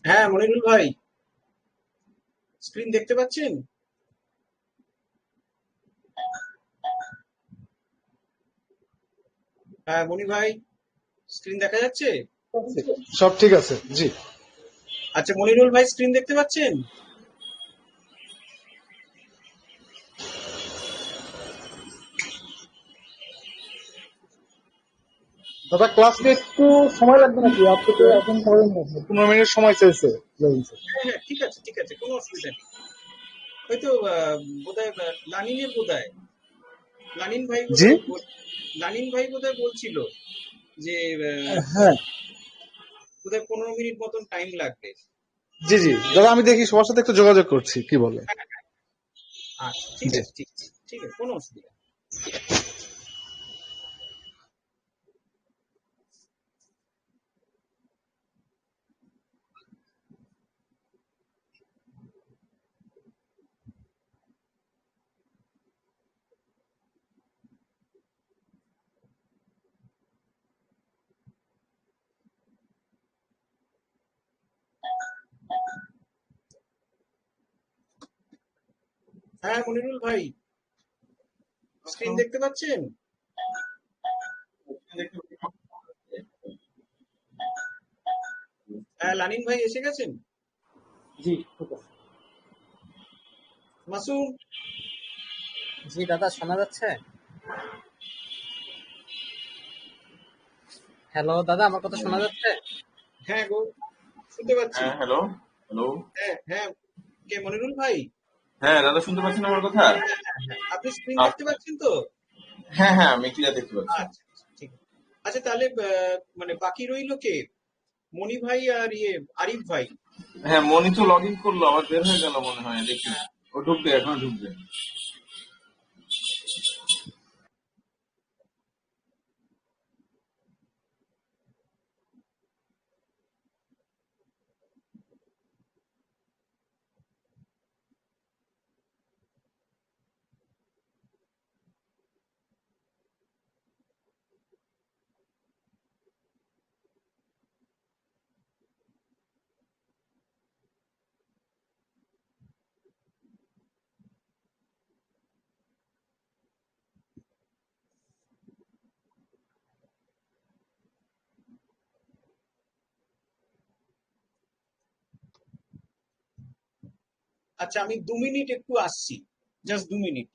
হ্যাঁ, মনিরুল ভাই, স্ক্রিন দেখতে পাচ্ছেন? হ্যাঁ, মনি ভাই, স্ক্রিন দেখা যাচ্ছে? সব ঠিক আছে, জি। আচ্ছা, মনিরুল ভাই, স্ক্রিন দেখতে পাচ্ছেন? দাদা, ক্লাসে একটু সময় লাগবে নাকি? আপনি তো এখন করেন না, 15 মিনিট সময় চাইছে। হ্যাঁ হ্যাঁ, ঠিক আছে ঠিক আছে, কোনো অসুবিধা নেই। হয়তো বোধহয় লানিনের বোধহয় লানিন ভাই জি। বোধহয় লানিন ভাই বোধহয় বলছিল যে হ্যাঁ। বোধহয় 15 মিনিট মতন টাইম লাগবে। জি জি দাদা, আমি দেখি সবার সাথে একটু যোগাযোগ করছি, কি বলে। আচ্ছা, ঠিক জি। আছে ঠিক আছে ঠিক আছে, কোনো অসুবিধা নেই। হ্যাঁ, মনিরুল ভাই, স্ক্রিন দেখতে পাচ্ছেন? হ্যাঁ, লানিন ভাই এসে গেছেন? জি, ঠিক আছে। মাসুম। জি দাদা, শোনা যাচ্ছে? হ্যালো দাদা, আমার কথা শোনা যাচ্ছে? হ্যাঁ গো, শুনতে পাচ্ছি। হ্যাঁ, হ্যালো হ্যালো। হ্যাঁ হ্যাঁ, কে মনিরুল ভাই? হ্যাঁ দাদা, শুনতে পাচ্ছেন আমার কথা? হ্যাঁ হ্যাঁ হ্যাঁ, আপনি স্ক্রিন দেখতে আচ্ছা। পাচ্ছেন তো? হ্যাঁ হ্যাঁ, আমি ক্লিয়ার দেখতে পাচ্ছি। আচ্ছা আচ্ছা, ঠিক আছে। আচ্ছা, তাহলে মানে বাকি রইলো কে? মনি ভাই আর আরিফ ভাই। হ্যাঁ, মনি তো লগ ইন করলো, আবার বের হয়ে গেল মনে হয়, দেখি। ও ঢুকবে, এখন ঢুকবে। আচ্ছা, আমি 2 মিনিট একটু আসছি, জাস্ট 2 মিনিট।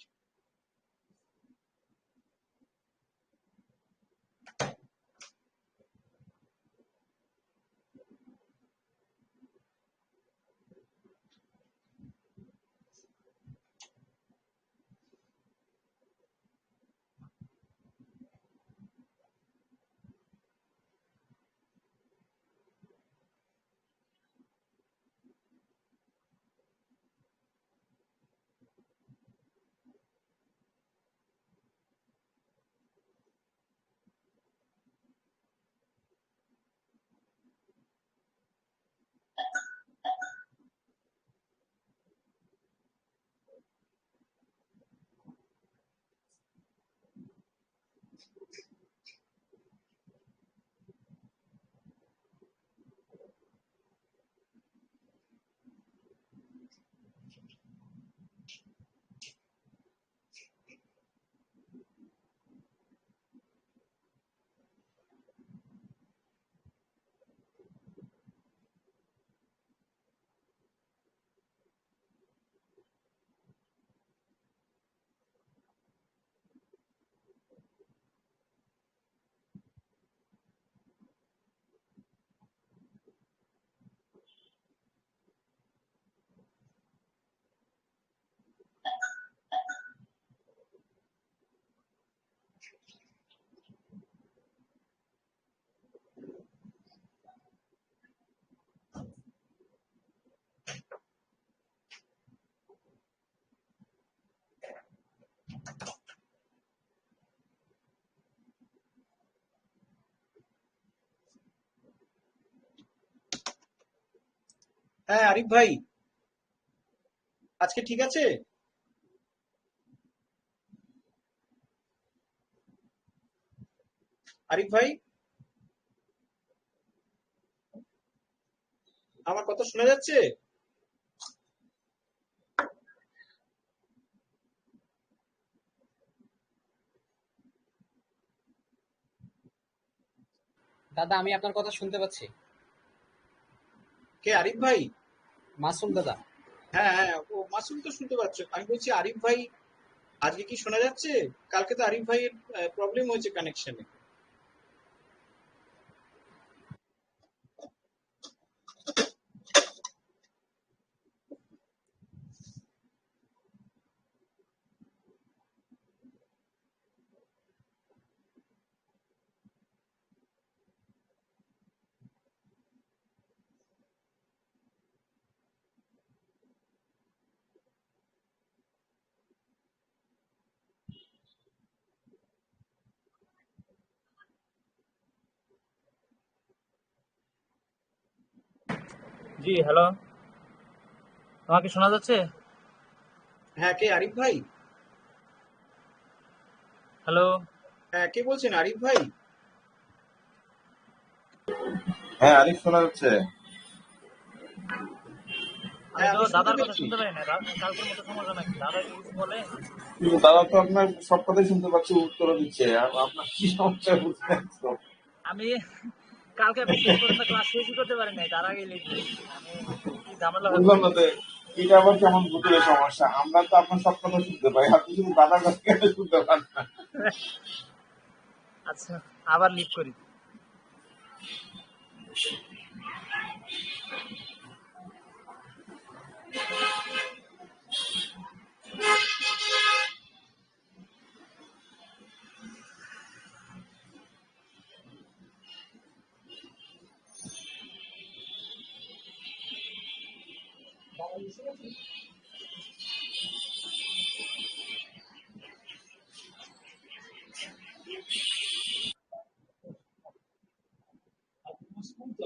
হ্যাঁ, আরিফ ভাই, আজকে ঠিক আছে? আরিফ ভাই, আমার কথা শোনা যাচ্ছে? দাদা আমি আপনার কথা শুনতে পাচ্ছি। কে, আরিফ ভাই? মাসুম দাদা। হ্যাঁ হ্যাঁ, ও মাসুম তো শুনতে পাচ্ছ। আমি বলছি আরিফ ভাই, আজকে কি শোনা যাচ্ছে? কালকে তো আরিফ ভাইয়ের প্রবলেম হয়েছে কানেকশনে। জি হ্যালো, তোমাকে শোনা যাচ্ছে? হ্যাঁ, কে, আরিফ ভাই? হ্যালো। হ্যাঁ, কে বলছেন, আরিফ ভাই? হ্যাঁ, আরিফ শোনা যাচ্ছে। আমি হ্যাঁ, তো আমি শুনতে দাদার কথা পেয়েছি। শুনতে পারি না, কালকের মতো সমস্যা নাকি? দাদা কি কিছু বলে? কিন্তু দাদা তো আপনার সব কথাই শুনতে পাচ্ছি, উত্তরও দিচ্ছে। আপনার কি সমস্যা বুঝতে পারছি তো। আমি কালকে বিশেষ পর্যন্ত ক্লাস শেষই করতে পারি নাই, তার আগে লেট করেছি আমি। কি ঝামেলা হয়ে বুঝলাম না পড়েছে। তো, এটা আবার কেমন ভূতের সমস্যা? আমরা তো আপনার সব কথা শুনতে পাই, আপনি শুধু দাদার কাছ থেকে শুনতে পান না। আচ্ছা, আবার লিভ করি।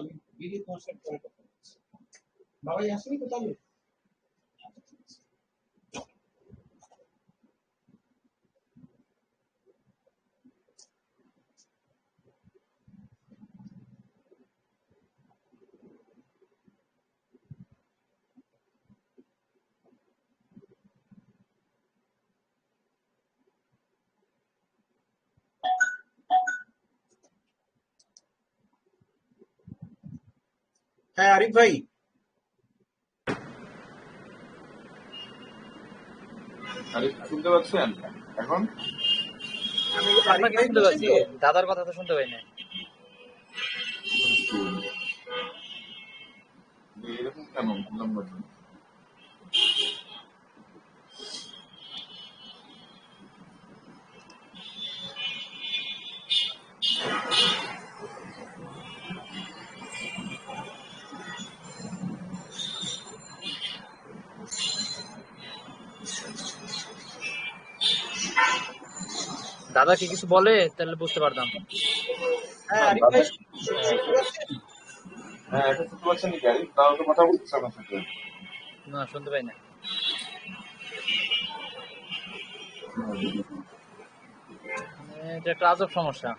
আমি ভিডিও কনসার্ট করে কথা বলছি। বাবাই আসেনি তো তাহলে? হ্যাঁ, আরিফ ভাই। আরিফ শুনতে পাচ্ছেন এখন? আমি আরিফ আপনাকে ভাই শুনতে বলছেন পাচ্ছি, তো? দাদার কথা তো শুনতে পাই না। এরকম কেন বুঝলাম না তো। দাদা কি কিছু বলে তাহলে বুঝতে পারতাম। হ্যাঁ, আরিফ দাদা, ভাই, শুনতে পাচ্ছেন? হ্যাঁ, এটা শুনতে পাচ্ছেন নাকি আরিফ? দাদা তো কথা বলতেছে আমার সাথে। না, শুনতে পাই না। এটা একটা আজব সমস্যা।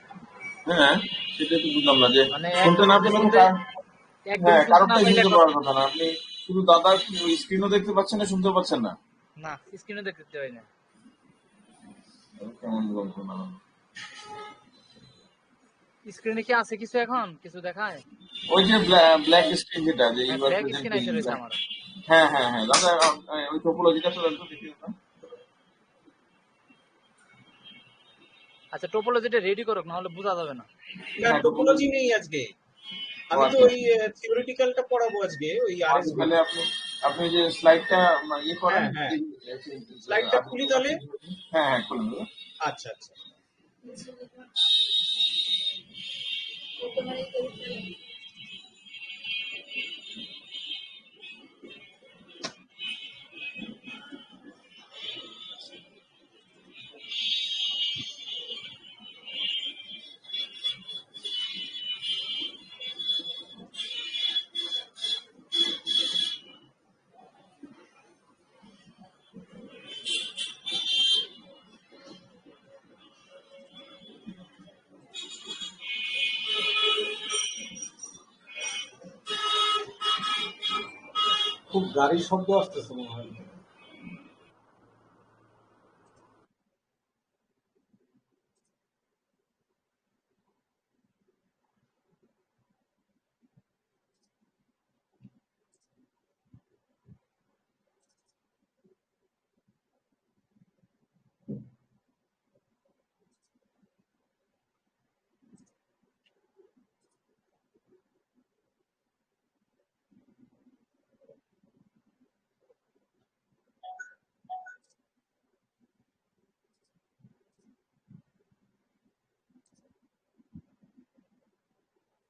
হ্যাঁ, সেটাই তো বুঝলাম না যে মানে শুনতে না পেলে তো একদম হ্যাঁ, শুনতে না কারোরটাই পাইলে শুনতে কথা। পাওয়ার কথা না। আপনি শুধু দাদার স্ক্রিনও দেখতে পাচ্ছেন না, শুনতে পাচ্ছেন না। না, স্ক্রিনে দেখতে পাই না। কেমন যন্ত্রণা। স্ক্রিনে কি আছে কিছু, এখন কিছু দেখায়? ওই যে ব্ল্যাক স্ক্রিন, যেটা যে you are black screen presenting. এসে রয়েছে আমার। হ্যাঁ হ্যাঁ হ্যাঁ, দাদা ওই টোপোলজিটা তো একটু দেখি না। আচ্ছা, টোপোলজিটা রেডি করুক, না হলে বোঝা যাবে না। না, হ্যাঁ, টোপোলজি নেই আজকে। ও আমি তো আচ্ছা ওই থিওরিটিক্যালটা পড়াবো আজকে, ওই আরএস তাহলে গুলো। আপনি আপনি যে স্লাইডটা ইয়ে করেন। হ্যাঁ হ্যাঁ, স্লাইডটা খুলি তাহলে। হ্যাঁ হ্যাঁ, খুলুন। আচ্ছা আচ্ছা। খুব গাড়ির শব্দ আসতেছে মনে হয়।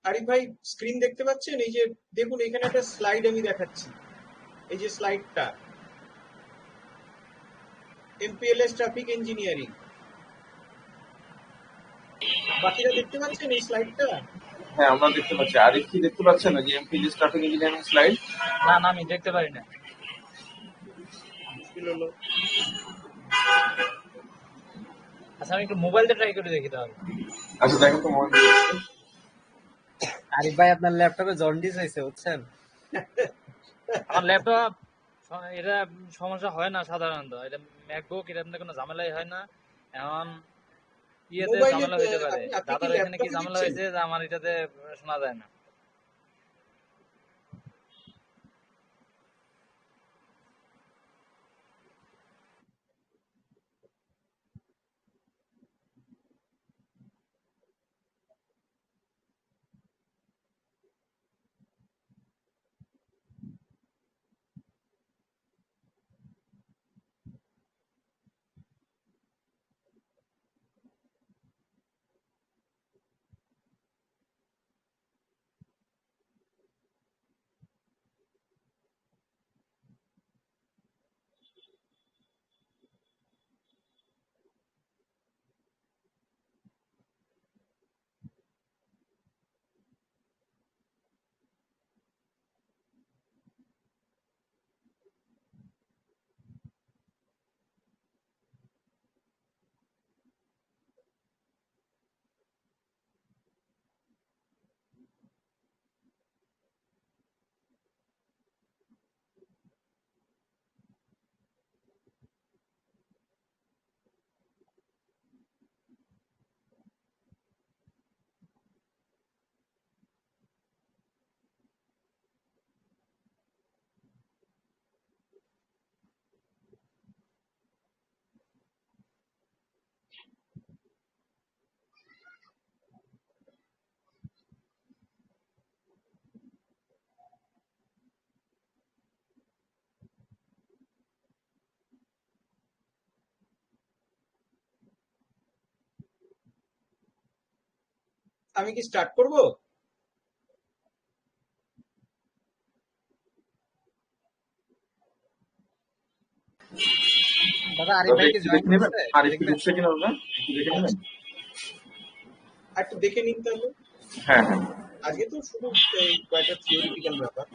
আরিফ ভাই, স্ক্রিন দেখতে পাচ্ছেন? এই যে দেখুন, এখানে একটা স্লাইড আমি দেখাচ্ছি। এই যে স্লাইডটা, এমপিএলএস ট্রাফিক ইঞ্জিনিয়ারিং। বাকিরা দেখতে পাচ্ছেন এই স্লাইডটা? হ্যাঁ, আমরা দেখতে পাচ্ছি। আরিফ কি দেখতে পাচ্ছেন না যে এমপিজি ট্রাফিক ইঞ্জিনিয়ারিং স্লাইড? না না, আমি দেখতে পারি না। মুশকিল হলো। আচ্ছা, আমি একটু মোবাইল দিয়ে ট্রাই করে দেখি তাহলে। আচ্ছা দেখেন তো মনে আরিফ ভাই আপনার ল্যাপটপে জন্ডিস হয়েছে বুঝছেন? আমার ল্যাপটপ এটা সমস্যা হয় না সাধারণত, এটা ম্যাকবুক, এটা কোনো ঝামেলাই হয় না। এখন ইয়েতে মোবাইলে ঝামেলা হইতে পারে, আপনি কি দাদার এখানে কি ল্যাপটপে ঝামেলা দিচ্ছেন? হয়েছে যে আমার এটাতে শোনা যায় না। আমি কি স্টার্ট করব? দাদা আরিফ দাদা ভাই কি একটু জয়েন দেখে নেবেন, করছে? আরিফ কি দেখবেন? ঢুকছে কিনা দাদা একটু দেখে নেবেন। আর একটু দেখে নিন তাহলে। হ্যাঁ হ্যাঁ। আজকে তো শুধু এই কয়েকটা থিওরিটিক্যাল ব্যাপার।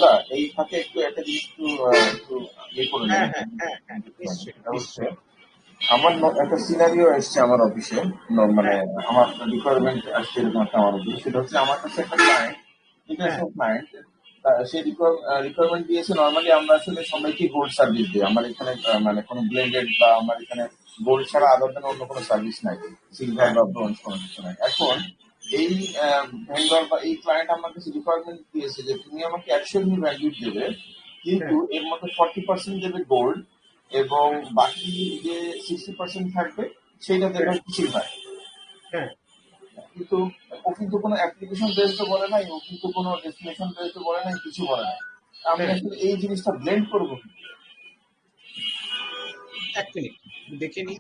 দাদা এই ফাঁকে একটু একটা জিনিস একটু ইয়ে করে হ্যাঁ নেন। হ্যাঁ হ্যাঁ হ্যাঁ, নিশ্চয়ই এটা হচ্ছে নিশ্চয়ই। আমার একটা সিনারিও এসছে আমার অফিসে, মানে হ্যাঁ আমার রিকোয়ারমেন্ট আসছে এরকম একটা আমার অফিসে। সেটা হচ্ছে আমার কাছে একটা ক্লায়েন্ট, হ্যাঁ ইন্টারন্যাশনাল ক্লায়েন্ট, সে রিকোয়ারমেন্ট দিয়েছে। নর্মালি আমরা আসলে সবাইকে গোল্ড সার্ভিস দিই আমার এখানে, মানে কোনো ব্লেন্ডেড বা আমার এখানে গোল্ড ছাড়া আদার দেন অন্য কোনো সার্ভিস নাই, সিলভার হ্যাঁ বা ব্রোঞ্জ কোনো কিছু নাই। এখন এই ভেন্ডর বা এই ক্লায়েন্ট আমার কাছে রিকোয়ারমেন্ট দিয়েছে যে তুমি আমাকে 100 ভ্যালু দেবে, কিন্তু হ্যাঁ এর মধ্যে 40% দেবে গোল্ড এবং বাকি যে 60% থাকবে সেইটা দেবে হ্যাঁ হচ্ছে সিলভার। হ্যাঁ কিন্তু ও কিন্তু কোনো অ্যাপ্লিকেশন বেসড বলে নাই, ও কিন্তু কোনো ডেস্টিনেশন বেসড বলে নাই, কিছু বলে নাই। আমি হ্যাঁ। আসলে এই জিনিসটা ব্লেন্ড করবো কি? এক মিনিট দেখে নি,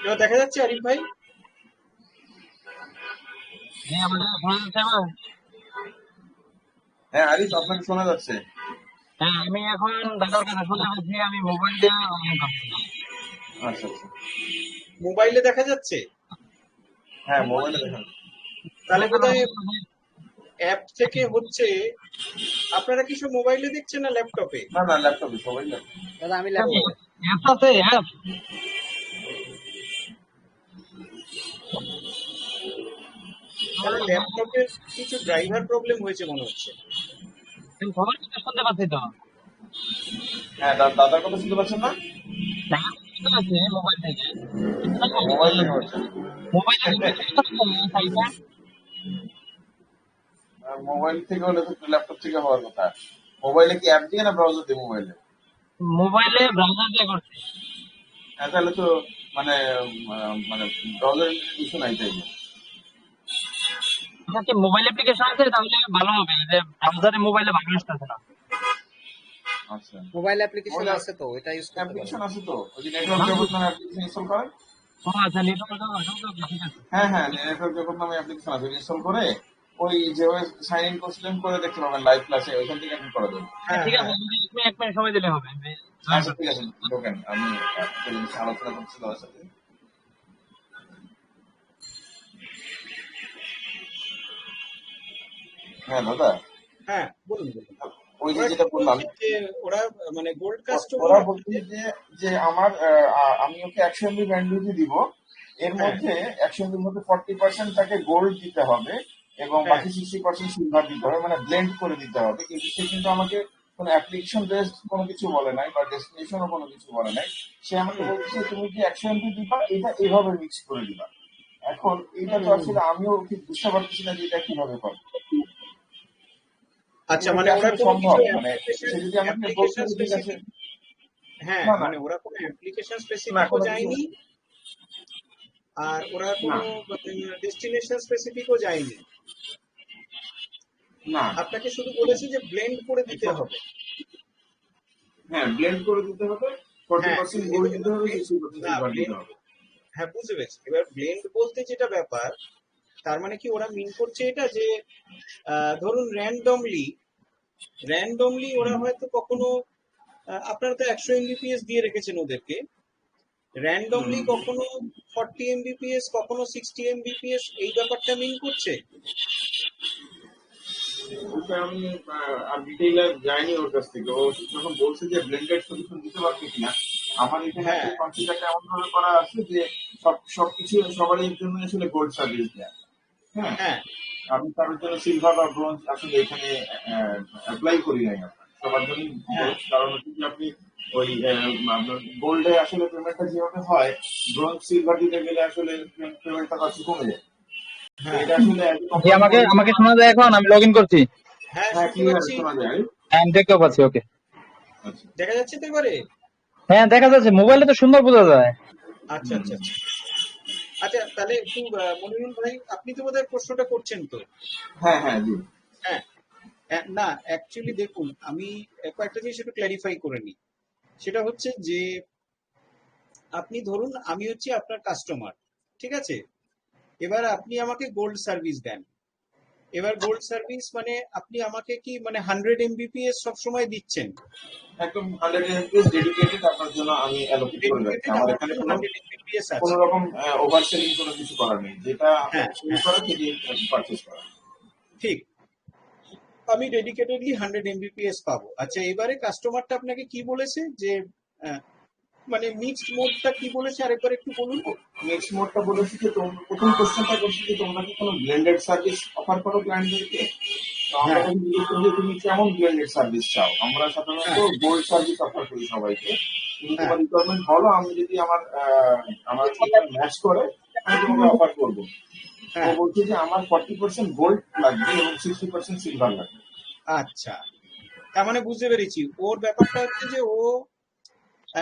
এবার দেখা যাচ্ছে আরিফ ভাই? হ্যাঁ আমাদের শোনা যাচ্ছে এবার? হ্যাঁ আরিফ, আপনাকে শোনা যাচ্ছে। হ্যাঁ আমি এখন দাদার কাছে শুনতে পাচ্ছি, আমি মোবাইল দিয়ে অন করছি। আচ্ছা আচ্ছা, মোবাইলে দেখা যাচ্ছে? হ্যাঁ মোবাইলে দেখেন। তাহলে বোধহয় অ্যাপ থেকে হচ্ছে। আপনারা কি সব মোবাইলে দেখছেন না ল্যাপটপে? না না, ল্যাপটপে, সবাই ল্যাপটপ। দাদা আমি ল্যাপটপে। অ্যাপ আছে, অ্যাপ তাহলে ল্যাপটপের কিছু ড্রাইভার প্রবলেম হয়েছে মনে হচ্ছে। সবার কথা শুনতে পাচ্ছি তো। হ্যাঁ দাদার কথা শুনতে পাচ্ছেন না? দেখা শুনতে পাচ্ছি মোবাইল থেকে। মোবাইল থেকে হচ্ছে। মোবাইলে সাইটে মোবাইল থেকে হলে তো ল্যাপটপ থেকে হওয়ার কথা। মোবাইলে কি অ্যাপ দিয়ে না ব্রাউজার দিয়ে? মোবাইলে। মোবাইলে ব্রাউজার দিয়ে করছি। হ্যাঁ তাহলে তো মানে মানে ব্রাউজার কিছু নাই তাইলে। আচ্ছা মোবাইল অ্যাপ্লিকেশন আছে তাহলে ভালো হবে, যে ব্রাউজারে মোবাইলে ভালো আসতেছে না। আচ্ছা, মোবাইল অ্যাপ্লিকেশন মোবাইল আছে তো, ওইটা ইউজ করতে পারেন। অ্যাপ্লিকেশন আছে তো, ওই যে নেটওয়ার্ক জগৎ নামে অ্যাপ্লিকেশন ইনস্টল করেন। ও আচ্ছা, নেটওয়ার্ক ঠিক আছে। হ্যাঁ হ্যাঁ, নেটওয়ার্ক জগৎ নামে অ্যাপ্লিকেশন আছে, ইনস্টল করে ওই যেভাবে সাইন ইন করছিলেন করে দেখতে পাবেন লাইভ ক্লাসে, ওইখান থেকে আপনি করে দেবেন। হ্যাঁ ঠিক হ্যাঁ আছে, এক মিনিট সময় দিলে হবে, আমি জয়েন আচ্ছা করছি। ঠিক আছে, ঢোকেন, আমি একটা জিনিস আলোচনা করছি তাদের সাথে। হ্যাঁ দাদা, হ্যাঁ, বলুন বলুন। ওই যে ওরা কি যেটা বললাম, বলছে যে ওরা মানে গোল্ড ওরা কাস্টমার বলছে যে যে আমার আমি ওকে 100 ভ্যালু দিব, এর হ্যাঁ মধ্যে 100 মধ্যে 40% তাকে গোল্ড দিতে হবে এবং হ্যাঁ বাকি 60% সিলভার দিতে হবে, মানে ব্লেন্ড করে দিতে হবে। কিন্তু সে কিন্তু আমাকে কোনো অ্যাপ্লিকেশন বেসড কোনো কিছু বলে নাই বা ডেস্টিনেশনও কোনো কিছু বলে নাই। সে আমাকে হুম বলছে তুমি যে 100 দিবা এটা এভাবে মিক্স করে দিবা। এখন এটা তো হুম। আসলে আমিও ঠিক বুঝতে পারতেছি না যে এটা কিভাবে করবো। আচ্ছা, এটা কি মানে ওরা আসলে কোনো সম্ভব? কিছু মানে সে যদি আমাকে বলছে অ্যাপ্লিকেশন যে ঠিক আছে, স্পেসিফিক, হ্যাঁ না না মানে ওরা কোনো অ্যাপ্লিকেশন না স্পেসিফিকও কোনো কিছু যায়নি, আর ওরা না কোনো ডেস্টিনেশন স্পেসিফিকও যায়নি। না আপনাকে শুধু বলেছে যে ব্লেন্ড করে দিতে এখন হবে। হ্যাঁ ব্লেন্ড করে দিতে হবে, হ্যাঁ 40% গোল্ড দিতে এবার হবে, blend- 60% না সিলভার দিতে ব্লেন্ড, হবে। হ্যাঁ বুঝতে পেরেছি। এবার ব্লেন্ড বলতে যেটা ব্যাপার, তার মানে কি ওরা মিন করছে এটা যে ধরুন র্যান্ডমলি ওরা হয়তো কখনো আপনারা তো 100 MBPS দিয়ে রেখেছেন ওদেরকে, র্যান্ডমলি হুম, কখনো 40 MBPS, কখনো 60 MBPS, এই ব্যাপারটা মিন করছে। ওটা আমি আর ডিটেইলার যাইনি ওর কাছ থেকে। ও যখন বলছে যে ব্লেন্ডেড সলিউশন দিতে পারবে কিনা, আমার এখানে হ্যাঁ আসলে কনসিডারটা এমন ভাবে করা আছে যে সবকিছু সবারই জন্য আসলে গোল্ড সার্ভিস দেয়। হ্যাঁ, হ্যাঁ আমি কারোর জন্য সিলভার বা ব্রোঞ্জ আসলে এখানে অ্যাপ্লাই করি নাই আপনার সবার জন্য হ্যাঁ গোল্ড। কারণ হচ্ছে যে আপনি ওই আপনার গোল্ডে আসলে পেমেন্টটা যেভাবে হয়, ব্রোঞ্জ সিলভার দিতে গেলে আসলে পেমেন্টটা কাছে কমে যায়। তো হ্যাঁ এটা আসলে জি, আমাকে আমাকে শোনা যায় এখন? আমি লগ ইন করছি। হ্যাঁ, হ্যাঁ শুনতে ক্লিয়ার পাচ্ছি। শোনা যায়। আমি দেখতেও পাচ্ছি। ওকে, আচ্ছা দেখা যাচ্ছে তো এবারে? হ্যাঁ দেখা যাচ্ছে, মোবাইলে তো সুন্দর বোঝা যায়। আচ্ছা হুম, আচ্ছা আচ্ছা আচ্ছা, তাহলে একটু মনিরুল ভাই, আপনি তো বোধহয় প্রশ্নটা করছেন তো? হ্যাঁ হ্যাঁ জি, হ্যাঁ না, অ্যাকচুয়ালি দেখুন, আমি কয়েকটা জিনিস একটু ক্ল্যারিফাই করে নিই। সেটা হচ্ছে যে আপনি ধরুন আমি হচ্ছি আপনার কাস্টমার, ঠিক আছে? এবার আপনি আমাকে গোল্ড সার্ভিস দেন। এবার গোল্ড সার্ভিস মানে আপনি আমাকে কি মানে 100 MBPS সবসময় দিচ্ছেন? একদম 100 ডেডিকেটেড আপনার জন্য আমি অ্যালোকেট করে রাখছি। ডেডিকেটেড আমার আমার এখানে জন্য কোনো 100 MBPS কোনো আছে। রকম ওভার সেলিং কোনো কিছু করার নেই, যেটা হ্যাঁ সেল হ্যাঁ করা সেটি পারচেস করা। ঠিক। আমি ডেডিকেটেডলি 100 এমবিপিএস পাবো। আচ্ছা, এবারে কাস্টমারটা আপনাকে কি বলেছে যে আহ, মানে মিক্সড মোডটা কি বলেছে আরেকবার একটু বলুন। নেক্সট মোডটা বলেছি যে তোমরা প্রথম কোশ্চেনটা করছি যে তোমরা কি কোনো ব্লেন্ডেড সার্ভিস অফার করো ক্লায়েন্টদেরকে। তো আমরা হ্যাঁ, তখন জিজ্ঞেস করি যে তুমি কেমন ব্লেন্ডেড সার্ভিস চাও। আমরা সাধারণত হ্যাঁ, গোল্ড সার্ভিস অফার করি সবাইকে। তুমি হ্যাঁ, তোমার রিকোয়ারমেন্ট বলো, আমি যদি আমার এটা ম্যাচ করে আমি তোমাকে অফার করবো। ও হ্যাঁ। বলছে যে আমার 40% গোল্ড লাগবে এবং 60% সিলভার লাগবে। আচ্ছা, তার মানে বুঝতে পেরেছি ওর ব্যাপারটা হচ্ছে যে ও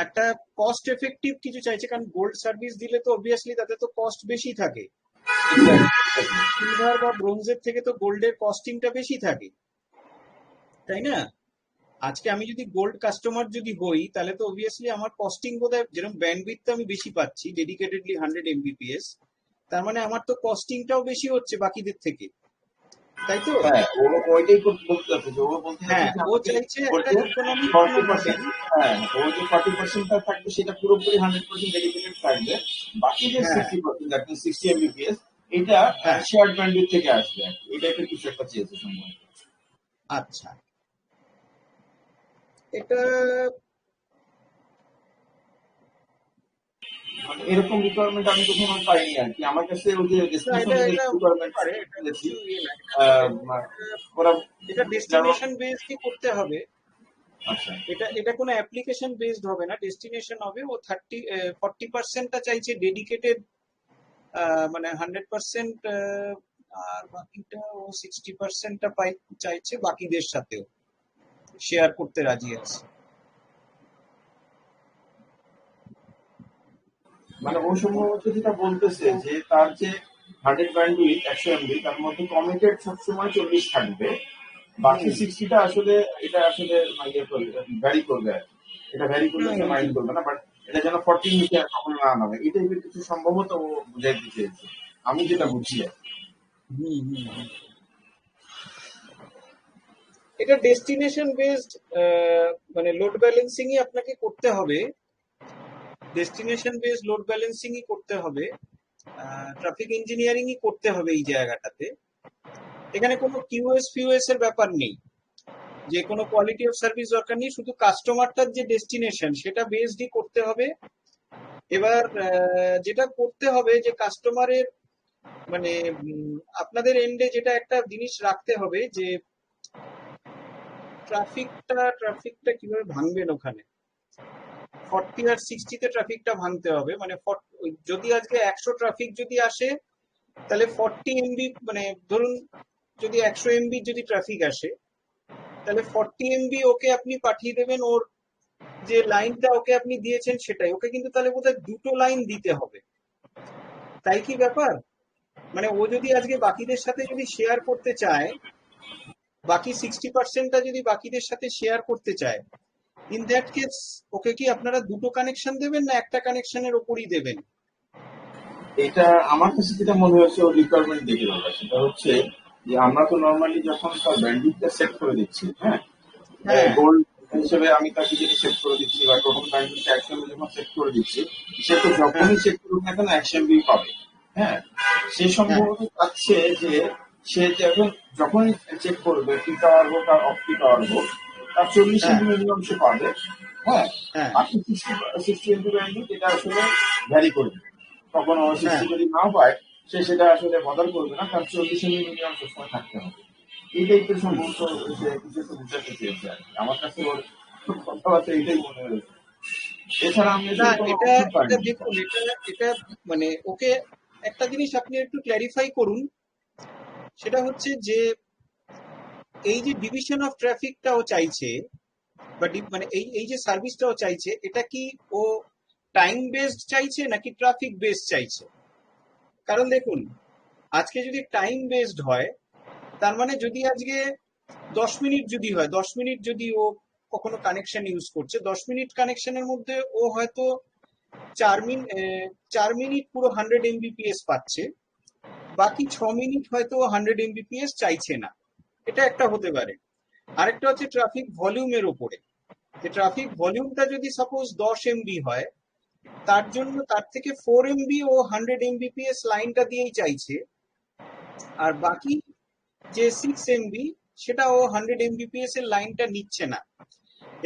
একটা কস্ট এফেক্টিভ কিছু চাইছে, কারণ গোল্ড সার্ভিস দিলে তো অবভিয়াসলি তাতে তো কস্ট বেশি থাকে। সিলভার বা ব্রোঞ্জের থেকে তো গোল্ডের কস্টিংটা বেশি থাকে, তাই না? আজকে আমি যদি গোল্ড কাস্টমার যদি হই, তাহলে তো অবভিয়াসলি আমার কস্টিং বোধহয়, যেরকম ব্যান্ডউইথ আমি বেশি পাচ্ছি ডেডিকেটেডলি 100 এমবিপিএস, তার মানে আমার তো কস্টিংটাও বেশি হচ্ছে বাকিদের থেকে, তাই তো? হ্যাঁ, ও ওইটাই বলতে চাচ্ছে যে ও বলতে চাচ্ছে হ্যাঁ, যে ও আমাকে চাইছে একটা বলছে ইকোনমিক কোনো 40%। মডেল। হ্যাঁ, ও যে 40%টা থাকবে সেটা পুরোপুরি 100% ডেডিকেটেড থাকবে। বাকি যে হ্যাঁ, 60% আপনি 60 এমবিপিএস এটা হ্যাঁ। শেয়ার্ড ব্যান্ডউইথ থেকে আসবে আর কি। এটা একটা কিছু একটা চেয়েছে সম্ভবত। আচ্ছা, এটা মানে এরকম রিকোয়ারমেন্ট আমি কখনো পাইনি আর কি। আমার কাছে ওই যে না, ডেস্টিনেশন এটা বেসড এটা হতে রিকোয়ারমেন্ট পারে, এটা পেয়েছি। কিছু ইয়ে না, আহ, ওরা এটা যেন ডেস্টিনেশন বেসডই করতে হবে। আচ্ছা এটা এটা কোনো অ্যাপ্লিকেশন বেসড হবে না, ডেস্টিনেশন হবে। ও 40%টা চাইছে ডেডিকেটেড, মানে 100%, আর বাকিটা ও 60%টা চাইছে বাকিদের সাথেও শেয়ার করতে রাজি আছে। মানে ও সম্ভবত যেটা বলতেছে যে তার যে 100 ব্যান্ডউইথ 100 এমবি তার মধ্যে কমিটেড সবসময় 40 থাকবে, বাকি হুম, 60টা আসলে এটা আসলে ইয়ে করবে, ভ্যারি করবে আর কি। এটা ভ্যারি করলে হুম, সে মাইন্ড হুম, করবে না, বাট এটা যেন 40 নিচে আর কখনো না নামে, এই টাইপের কিছু সম্ভবত ও বুঝাইতে চেয়েছে, আমি যেটা বুঝি আর কি। হুম, হুম, হুম। এটা ডেস্টিনেশন বেসড, মানে লোড ব্যালেন্সিংই আপনাকে করতে হবে। ডেস্টিনেশন বেসড লোড ব্যালেন্সিংই করতে হবে, ট্রাফিক ইঞ্জিনিয়ারিংই করতে হবে এই জায়গাটাতে। এখানে কোনো কিউএস ফিউএস এর ব্যাপার নেই, যে কোনো কোয়ালিটি অফ সার্ভিস দরকার নেই, শুধু কাস্টমারটার যে ডেস্টিনেশন সেটা বেসডই করতে হবে। এবার যেটা করতে হবে যে কাস্টমারের মানে আপনাদের এন্ডে যেটা একটা জিনিস রাখতে হবে যে ট্রাফিকটা কিভাবে ভাঙবেন ওখানে। 40 আর 60-তে ট্রাফিকটা ভাঙতে হবে, মানে যদি আজকে 100 ট্রাফিক যদি আসে, তাহলে 40 এমবি, মানে ধরুন যদি 100 এমবি যদি ট্রাফিক আসে, তাহলে 40 এমবি ওকে আপনি পাঠিয়ে দেবেন, ওর যে লাইনটা ওকে আপনি দিয়েছেন সেটাই ওকে, কিন্তু তাহলে বোধহয় দুটো লাইন দিতে হবে, তাই কি ব্যাপার? মানে ও যদি আজকে বাকিদের সাথে যদি শেয়ার করতে চায়, বাকি 60%টা যদি বাকিদের সাথে শেয়ার করতে চায়, ইন দ্যাট কেস ওকে কি আপনারা দুটো কানেকশন দেবেন না একটা কানেকশনের ওপরই দেবেন? এটা আমার কাছে যেটা মনে হয়েছে ওর রিকোয়ারমেন্ট দেখে দাদা, সেটা হচ্ছে যে আমরা তো নর্মালি যখন তার ব্যান্ডউইথটা সেট করে দিচ্ছি, হ্যাঁ, হ্যাঁ, গোল্ড হিসেবে আমি তাকে যেটা সেট করে দিচ্ছি বা টোটাল ব্যান্ডউইথটা 100 যখন সেট করে দিচ্ছি, সে তো হ্যাঁ, যখনই সেট করুক না কেন 100 পাবে। হ্যাঁ, সে হ্যাঁ, সম্ভবত চাচ্ছে যে সে যখন যখনই চেক করবে পিক আওয়ার হোক আর অফ পিক আওয়ার হোক, তার 40 হ্যাঁ, মিনিমাম সে পাবে। হ্যাঁ, হ্যাঁ, বাকি 60 ব্যান্ডউইথ এটা আসলে ভ্যারি করবে। কখনো হ্যাঁ। 60 যদি নাও পায়, সে সেটা আসলে বদল করবে না, কারণ 40 মিনিমাম সবসময় থাকতে হবে। এই টাইপের হুম। সম্ভবত সে কিছু একটা বুঝাতে চেয়েছে আর কি। আমার কাছে ওর কথাবার্তা এইটাই মনে হয়েছে। এছাড়া আমি না, আসলে কোনো এটা অপশন এটা পাইনি। দেখুন, এটা মানে ওকে একটা জিনিস আপনি একটু ক্ল্যারিফাই করুন। সেটা হচ্ছে যে এই যে ডিভিশন অফ ট্রাফিকটা ও চাইছে, বা মানে এই এই যে সার্ভিসটা ও চাইছে, এটা কি ও টাইম বেসড চাইছে নাকি ট্রাফিক বেসড চাইছে? কারণ দেখুন, আজকে যদি টাইম বেসড হয়, তার মানে যদি আজকে 10 মিনিট যদি হয়, 10 মিনিট যদি ও কখনো কানেকশন ইউজ করছে, 10 মিনিট কানেকশনের মধ্যে ও হয়তো 4 মিনিট, 4 মিনিট পুরো 100 এমবিপিএস পাচ্ছে, বাকি 6 মিনিট হয়তো 100 এমবিপিএস চাইছে না। এটা একটা হতে পারে। আরেকটা হচ্ছে ট্রাফিক ভলিউমের উপরে, যে ট্রাফিক ভলিউমটা যদি সাপোজ 10 এমবি হয়, তার জন্য তার থেকে 4 এমবি ও 100 এমবিপিএস লাইনটা দিয়েই চাইছে, আর বাকি যে 6 এমবি সেটা ও 100 Mbps এর লাইনটা নিচ্ছে না।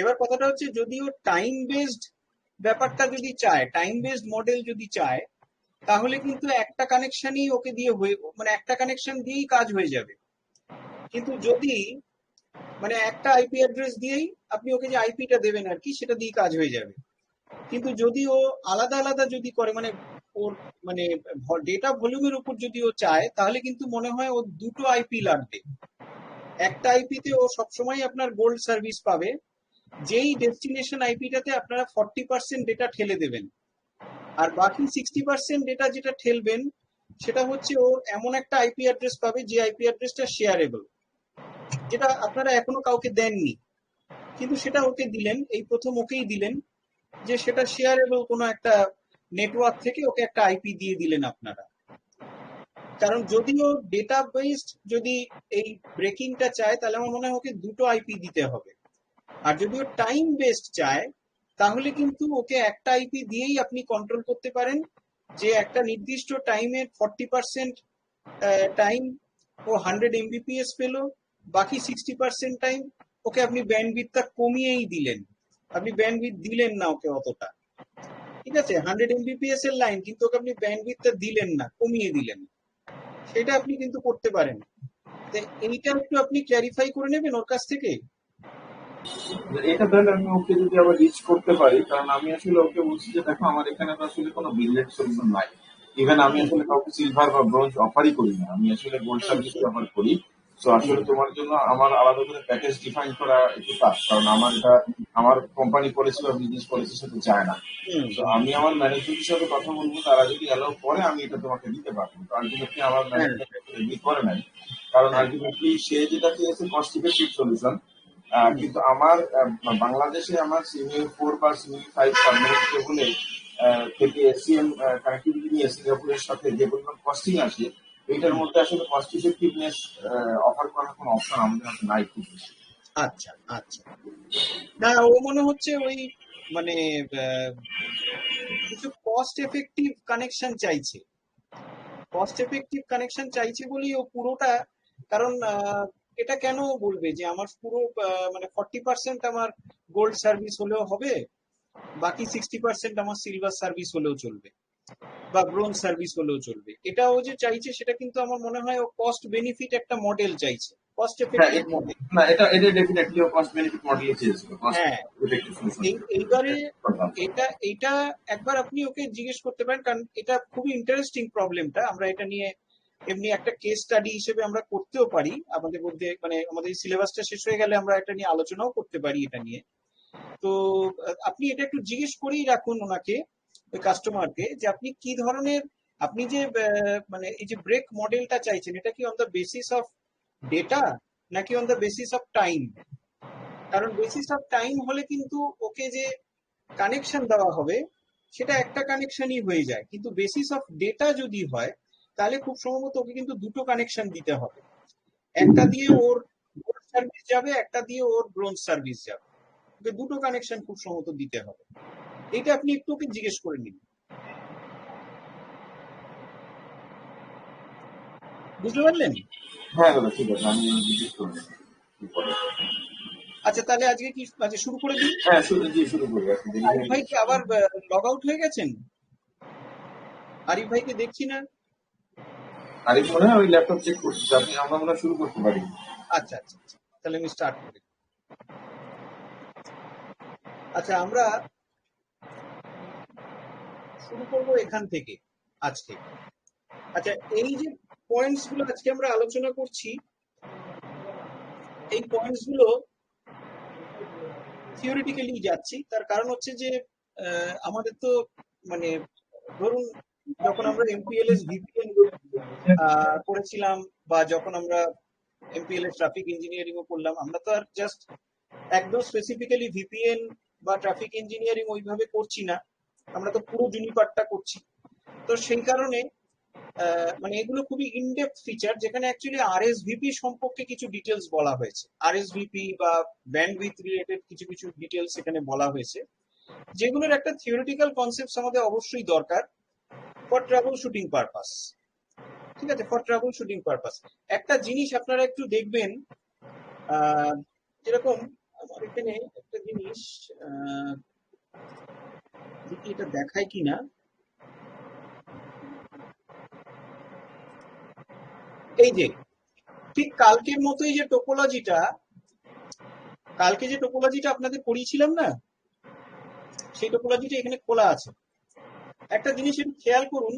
এবার কথাটা হচ্ছে যদি ও টাইম বেসড ব্যাপারটা যদি চায়, টাইম বেসড মডেল যদি চায়, তাহলে কিন্তু একটা কানেকশনই ওকে দিয়ে হয়ে, মানে একটা কানেকশন দিয়েই কাজ হয়ে যাবে। কিন্তু যদি মানে একটা আইপি অ্যাড্রেস দিয়েই আপনি ওকে যে আইপিটা দেবেন আর কি, সেটা দিয়ে কাজ হয়ে যাবে। কিন্তু যদি ও আলাদা আলাদা যদি করে, মানে ওর মানে ডেটা ভলিউমের উপর যদি ও চায়, তাহলে কিন্তু মনে হয় ও দুটো আইপি লাগবে। একটা আইপিতে ও সবসময় আপনার গোল্ড সার্ভিস পাবে, যেই ডেস্টিনেশন আইপিটাতে আপনারা 40% ডেটা ঠেলে দেবেন, আর বাকি 60% ডেটা যেটা ঠেলবেন সেটা হচ্ছে ও এমন একটা আইপি অ্যাড্রেস পাবে যে আইপি অ্যাড্রেসটা শেয়ারেবল, যেটা আপনারা এখনো কাউকে দেননি, কিন্তু সেটা ওকে দিলেন, এই প্রথম ওকেই দিলেন, যে সেটা শেয়ারেবল কোনো একটা নেটওয়ার্ক থেকে ওকে একটা আইপি দিয়ে দিলেন আপনারা। কারণ যদিও ডেটা বেসড যদি এই ব্রেকিংটা চায়, তাহলে আমার মনে হয় ওকে দুটো আইপি দিতে হবে। আর যদিও টাইম বেসড চায়, তাহলে কিন্তু ওকে একটা আইপি দিয়েই আপনি কন্ট্রোল করতে পারেন, যে একটা নির্দিষ্ট টাইমের 40% টাইম ও 100 Mbps পেলো, বাকি 60% টাইম ওকে আপনি ব্যান্ডউইথটা কমিয়েই দিলেন, আপনি ব্যান্ডউইথ দিলেন না ওকে অতটা, ঠিক আছে, 100 Mbps এর লাইন, কিন্তু ওকে আপনি ব্যান্ডউইথটা দিলেন না, কমিয়ে দিলেন, সেটা আপনি কিন্তু করতে পারেন। তো এইটা একটু আপনি ক্ল্যারিফাই করে নেবেন ওর কাছ থেকে। এটা তাহলে আমি ওকে যদি আবার রিচ করতে পারি, কারণ আমি আসলে ওকে বলছি যে দেখো আমার এখানে তো আসলে কোনো বিলনেট সলিউশন নাই। ইভেন আমি হুম আসলে কাউকে সিলভার বা ব্রোঞ্জ অফারই করি না, আমি আসলে গোল্ড হুম সার্ভিস অফার করি। তো আসলে হুম তোমার জন্য আমার আলাদা করে প্যাকেজ ডিফাইন করা একটু টাফ, কারণ আমার এটা আমার কোম্পানি পলিসি বা বিজনেস পলিসির সাথে যায় না। হুম তো হুম আমি আমার ম্যানেজমেন্টের সাথে কথা বলবো, তারা যদি অ্যালাউ করে আমি এটা তোমাকে দিতে পারবো। আলটিমেটলি আমার হ্যাঁ ম্যানেজমেন্ট এগ্রি করে নাই, কারণ হ্যাঁ আলটিমেটলি সে যেটা চেয়েছে কস্ট ইফেক্টিভ সলিউশন। হুম কিন্তু আমার বাংলাদেশে আমার সিমিউ 4 বা সিমিউ 5 সাবমেরিন কেবলে থেকে এসিএম কানেক্টিভিটি নিয়ে সিঙ্গাপুরের সাথে যে পরিমাণ কস্টিং আসে, এইটার হুম মধ্যে আসলে কস্ট ইফেক্টিভনেস অফার করার কোনো অপশন আমাদের হাতে নাই খুব বেশি। আচ্ছা আচ্ছা। না, ও মনে হচ্ছে ওই মানে আহ, কিছু কস্ট এফেক্টিভ কানেকশন চাইছে, কস্ট এফেক্টিভ কানেকশন চাইছে বলেই ও পুরোটা। কারণ এটা কেন বলবে যে আমার পুরো মানে 40% আমার গোল্ড সার্ভিস হলেও হবে, বাকি 60% আমার সিলভার সার্ভিস হলেও চলবে, বা ব্রোঞ্জ সার্ভিস হলেও চলবে, এটা ও যে চাইছে সেটা কিন্তু আমার মনে হয় ও কস্ট বেনিফিট একটা মডেল চাইছে, কস্ট হ্যাঁ এফেক্টিভ মডেল। না, এটা ডেফিনেটলি কস্ট বেনিফিট মডেলে চেয়েছিল, কস্ট হ্যাঁ, ইফেক্টিভ সলিউশন এইবারে এটা একবার আপনি ওকে জিজ্ঞেস করতে পারেন, কারণ এটা খুবই ইন্টারেস্টিং প্রবলেমটা, আমরা এটা নিয়ে এমনি একটা কেস স্টাডি হিসেবে আমরা করতেও পারি আমাদের মধ্যে, মানে আমাদের সিলেবাসটা শেষ হয়ে গেলে আমরা এটা নিয়ে আলোচনাও করতে পারি এটা নিয়ে। তো আপনি এটা একটু জিজ্ঞেস করেই রাখুন ওনাকে, ওই কাস্টমারকে, যে আপনি কি ধরনের, আপনি যে মানে এই যে ব্রেক মডেলটা চাইছেন, এটা কি on the basis of data নাকি on the basis of time? কারণ বেসিস অফ টাইম হলে কিন্তু ওকে যে কানেকশন দেওয়া হবে সেটা একটা কানেকশনই হয়ে যায়, কিন্তু বেসিস অফ ডেটা যদি হয়, তাহলে খুব সম্ভবত ওকে কিন্তু দুটো কানেকশন দিতে হবে, একটা দিয়ে ওর গোল্ড সার্ভিস যাবে, একটা দিয়ে ওর ব্রোঞ্জ সার্ভিস যাবে, ওকে দুটো কানেকশন খুব সম্ভবত দিতে হবে। এটা আপনি একটু ওকে জিজ্ঞেস করে নিন, বুঝতে পারলেন? হ্যাঁ দাদা, ঠিক আছে, আমি জিজ্ঞেস করে নেবো কি করে। আচ্ছা, তাহলে আজকে কি আজকে শুরু করে দিই? হ্যাঁ, শুরু করি, এখন দেরি আরিফ হয়ে ভাই কি গেছে। আবার লগ আউট হয়ে গেছেন? আরিফ ভাইকে দেখছি না। আরিফ মনে হয় ওই ল্যাপটপ চেক করতেছে, আমরা মনে হয় শুরু করতে পারি। আচ্ছা আচ্ছা আচ্ছা, তাহলে আমি স্টার্ট করি। আচ্ছা, আমরা শুরু করব এখান থেকে আজকে। আচ্ছা, এই যে পয়েন্টস গুলো আজকে আমরা আলোচনা করছি, এই পয়েন্টস গুলো থিওরিটিক্যালি যাচ্ছি, তার কারণ হচ্ছে যে আমাদের তো মানে ধরুন যখন আমরা এমপিএলএস ভিপিএন করেছিলাম, বা যখন আমরা এমপিএলএস ট্রাফিক ইঞ্জিনিয়ারিং ও করলাম, আমরা তো আর জাস্ট একদম স্পেসিফিক্যালি ভিপিএন বা ট্রাফিক ইঞ্জিনিয়ারিং ওইভাবে করছি না, আমরা তো পুরো জুনিপারটা করছি। তো সেই কারণে মানে এগুলো খুবই ইনডেপথ ফিচার, যেখানে অ্যাকচুয়ালি আরএসভিপি সম্পর্কে কিছু ডিটেলস বলা হয়েছে, আরএসভিপি বা ব্যান্ডউইথ রিলেটেড কিছু কিছু ডিটেলস এখানে বলা হয়েছে, যেগুলোর একটা থিওরিটিক্যাল কনসেপ্ট আমাদের অবশ্যই দরকার ফর ট্রাবল শুটিং পারপাস। ঠিক আছে, ফর ট্রাবল শুটিং পারপাস একটা জিনিস আপনারা একটু দেখবেন, আহ, যেরকম আমার এখানে একটা জিনিস, দেখি এটা দেখায় কিনা। এই যে ঠিক কালকের মতোই যে টোপোলজিটা, কালকে যে টোপোলজিটা আপনাদের পড়িয়েছিলাম না, সেই টোপোলজিটা এখানে খোলা আছে। একটা জিনিস একটু খেয়াল করুন,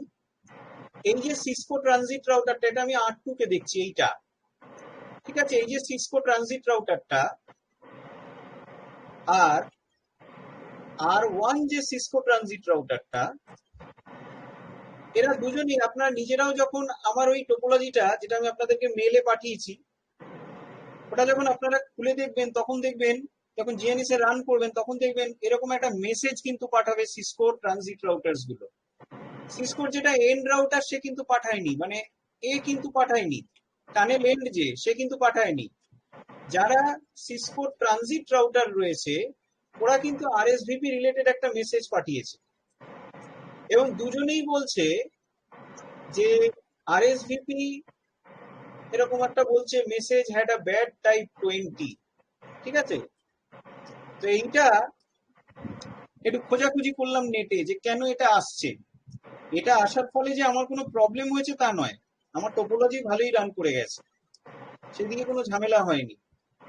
এই যে সিসকো ট্রানজিট রাউটারটা, এটা আমি R2 কে দেখছি, এইটা ঠিক আছে। এই যে সিসকো ট্রানজিট রাউটারটা আর R1 যে সিসকো ট্রানজিট রাউটারটা, এরা দুজনই আপনারা নিজেরাও যখন আমার ওই টোপোলজিটা যেটা আমি আপনাদেরকে মেলে পাঠিয়েছি, ওটা যখন আপনারা খুলে দেখবেন, তখন দেখবেন, যখন জিএনএস এ রান করবেন, তখন দেখবেন এরকম একটা মেসেজ কিন্তু পাঠাবে সিসকো ট্রানজিট রাউটার্স গুলো। সিসকোর যেটা এন্ড রাউটার সে কিন্তু পাঠায়নি, মানে এ কিন্তু পাঠায়নি, টানেল এন্ড যে সে কিন্তু পাঠায়নি। যারা সিসকো ট্রানজিট রাউটার রয়েছে ওরা কিন্তু আরএসভিপি রিলেটেড একটা মেসেজ পাঠিয়েছে, এবং দুজনেই বলছে যে আরএসভিপি এরকম একটা বলছে message had a bad type 20, ঠিক আছে। তো এইটা একটু খোঁজাখুঁজি করলাম নেটে যে কেন এটা আসছে। এটা আসার ফলে যে আমার কোনো প্রবলেম হয়েছে তা নয়, আমার টোপোলজি ভালোই রান করে গেছে, সেদিকে কোনো ঝামেলা হয়নি,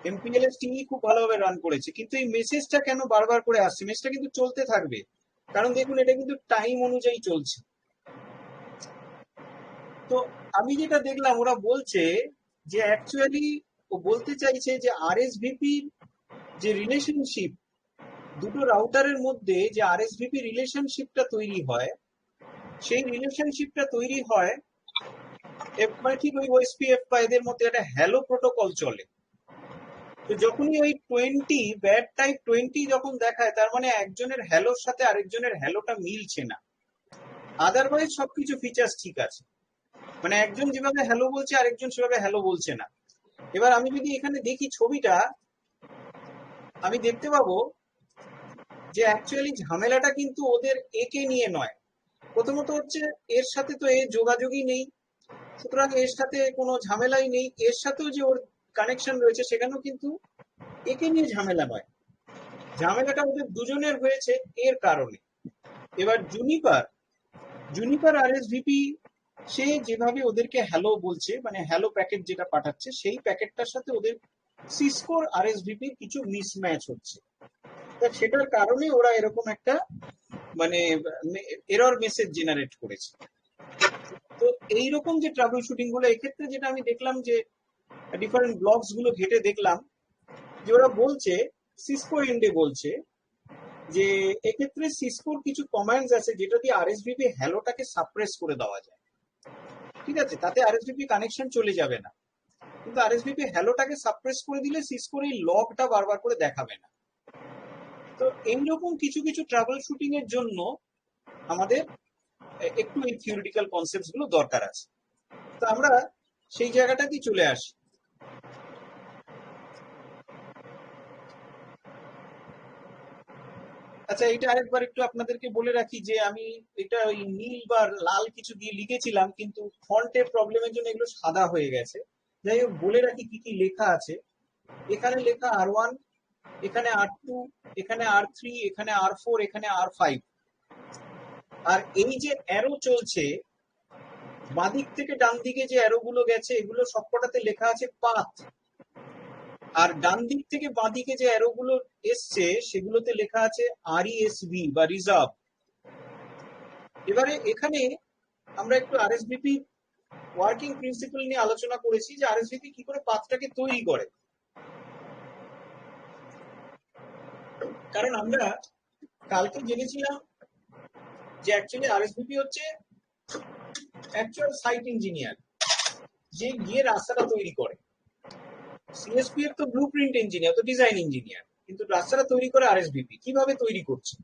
এমপিএলএস টিমই খুব ভালোভাবে রান করেছে। কিন্তু এই মেসেজটা কেন বারবার করে আসছে? মেসেজটা কিন্তু চলতে থাকবে, কারণ দেখুন এটা কিন্তু টাইম অনুযায়ী চলছে। তো আমি যেটা দেখলাম ওরা বলছে যে অ্যাকচুয়ালি ও বলতে চাইছে যে আরএসভিপি যে রিলেশনশিপ, দুটো রাউটারের মধ্যে যে আরএসভিপি রিলেশনশিপটা তৈরি হয়, সেই রিলেশনশিপটা তৈরি হয় মানে ঠিক ওই ওএসপিএফ বা এদের মধ্যে একটা হ্যালো প্রোটোকল চলে। তো যখনই ওই 20 ব্যাড টাইপ 20 যখন দেখায়, তার মানে একজনের হ্যালোর সাথে আরেকজনের হ্যালোটা মিলছে না, আদারওয়াইজ সবকিছু ফিচার্স ঠিক আছে। মানে একজন যেভাবে হ্যালো বলছে আরেকজন সেভাবে হ্যালো বলছে না। এবার আমি যদি এখানে দেখি ছবিটা, আমি দেখতে পাবো যে অ্যাকচুয়ালি ঝামেলাটা কিন্তু ওদের একে নিয়ে নয়। প্রথমত হচ্ছে এর সাথে তো এর যোগাযোগই নেই, সুতরাং এর সাথে কোনো ঝামেলাই নেই। এর সাথেও যে ওর কানেকশন রয়েছে সেখানেও কিন্তু একে নিয়ে ঝামেলা নয়, ঝামেলাটা ওদের দুজনের হয়েছে এর কারণে। এবার জুনিপার জুনিপার আরএসভিপি সে যেভাবে ওদেরকে হ্যালো বলছে, মানে হ্যালো প্যাকেট যেটা পাঠাচ্ছে, সেই প্যাকেটটার সাথে ওদের সিসকোর আরএসভিপির কিছু মিসম্যাচ হচ্ছে। তা সেটার কারণে ওরা এরকম একটা মানে এরর মেসেজ জেনারেট করেছে। তো এইরকম যে ট্রাবল শুটিং গুলো, এক্ষেত্রে যেটা আমি দেখলাম যে ডিফারেন্ট ব্লগস গুলো ঘেটে দেখলাম যে ওরা বলছে, সিসকো এন্ডে বলছে যে এক্ষেত্রে সিসকোর কিছু কমান্ডস আছে যেটা দিয়ে আরএসভিপি হ্যালোটাকে সাপ্রেস করে দেওয়া যায়, ঠিক আছে। তাতে আরএসভিপি কানেকশন চলে যাবে না, কিন্তু আরএসভিপি হ্যালোটাকে সাপ্রেস করে দিলে সিসকোর এই লগটা বারবার করে দেখাবে না। তো এইরকম কিছু কিছু ট্রাবল শুটিং এর জন্য আমাদের একটু এই থিওরিটিক্যাল কনসেপ্টস গুলো দরকার আছে। তো আমরা সেই জায়গাটাতেই চলে আসি। আচ্ছা, এটা আরেকবার একটু আপনাদেরকে বলে রাখি যে আমি এটা ওই নীল বা লাল কিছু দিয়ে লিখেছিলাম, কিন্তু ফন্টের প্রবলেমের জন্য এগুলো সাদা হয়ে গেছে। যাই হোক, বলে রাখি কি কি লেখা আছে। এখানে লেখা R1, এখানে R2, এখানে R3, এখানে R4, এখানে R5। আর এই যে অ্যারো চলছে বাঁদিক থেকে ডান দিকে, যে অ্যারো গুলো গেছে এগুলো সবকটাতে লেখা আছে পাথ। আর ডান দিক থেকে বাঁ দিকে যে অ্যারো গুলো এসছে সেগুলোতে লেখা আছে RESV বা রিজার্ভ। এবারে এখানে আমরা একটু আরএসভিপি ওয়ার্কিং প্রিন্সিপাল নিয়ে আলোচনা করেছি যে আরএসভিপি কি করে পাথটাকে তৈরি করে। কারণ আমরা কালকে জেনেছিলাম যে অ্যাকচুয়ালি আরএসভিপি হচ্ছে অ্যাকচুয়াল সাইট ইঞ্জিনিয়ার, যে গিয়ে রাস্তাটা তৈরি করে। সিএসপি এর তো ব্লুপ্রিন্ট ইঞ্জিনিয়ার, তো ডিজাইন ইঞ্জিনিয়ার, কিন্তু রাস্তাটা তৈরি করে আরএসভিপি। কিভাবে তৈরি করছে?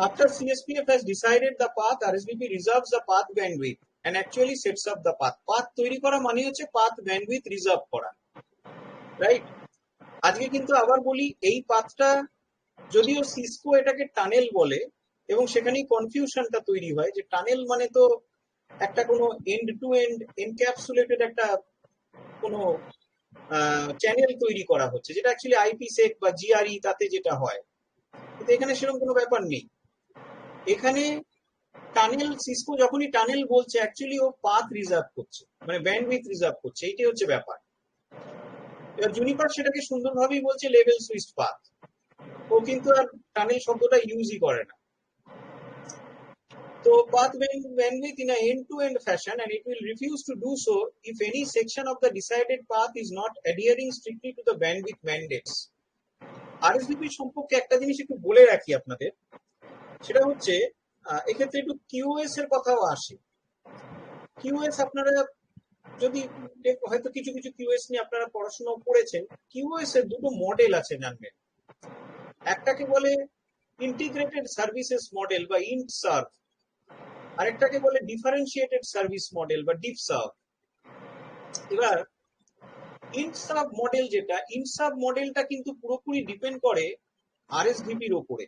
After CSPF has decided the path, RSVP reserves the path bandwidth and actually sets up the path. Path তৈরি করা মানে হচ্ছে path bandwidth রিজার্ভ করা, রাইট? আজকে কিন্তু আবার বলি, এই পাথটা যদিও সিসকো এটাকে টানেল বলে, এবং সেখানেই কনফিউশনটা তৈরি হয় যে টানেল মানে তো একটা কোনো এন্ড টু এন্ড এনক্যাপসুলেটেড একটা কোনো চ্যানেল তৈরি করা হচ্ছে, যেটা অ্যাকচুয়ালি আইপিসেক বা জিআরই তাতে যেটা হয়, কিন্তু এখানে সেরকম কোনো ব্যাপার নেই। এখানে টানেল, সিসকো যখনই টানেল বলছে অ্যাকচুয়ালি ও পাথ রিজার্ভ করছে, মানে ব্যান্ডউইথ রিজার্ভ করছে, এইটাই হচ্ছে ব্যাপার। এবার জুনিপার সেটাকে সুন্দরভাবেই বলছে লেভেল সুইচড পাথ, ও কিন্তু আর টানেল শব্দটা ইউজই করে না। So path bandwidth in an end-to-end fashion, and it will refuse to do so if any section of the decided path is not adhering strictly to the bandwidth mandates. RSVP সম্পর্কে একটা জিনিস একটু বলে রাখি আপনাদের, সেটা হচ্ছে এক্ষেত্রে একটু কিউএস এর কথাও আসে। কিউএস আপনারা যদি হয়তো কিছু কিছু কিউএস নিয়ে আপনারা পড়াশোনা করেছেন, কিউএস এর দুটো মডেল আছে জানবেন। একটাকে বলে ইন্টিগ্রেটেড সার্ভিসেস মডেল বা ইন্টসার্ভ, আরেকটাকে বলে ডিফারেন্সিয়েটেড সার্ভিস মডেল বা ডিফসার্ভ। এবার ইন্টসার্ভ মডেল যেটা, ইন্টসার্ভ মডেলটা কিন্তু পুরোপুরি ডিপেন্ড করে আরএসভিপির ওপরে।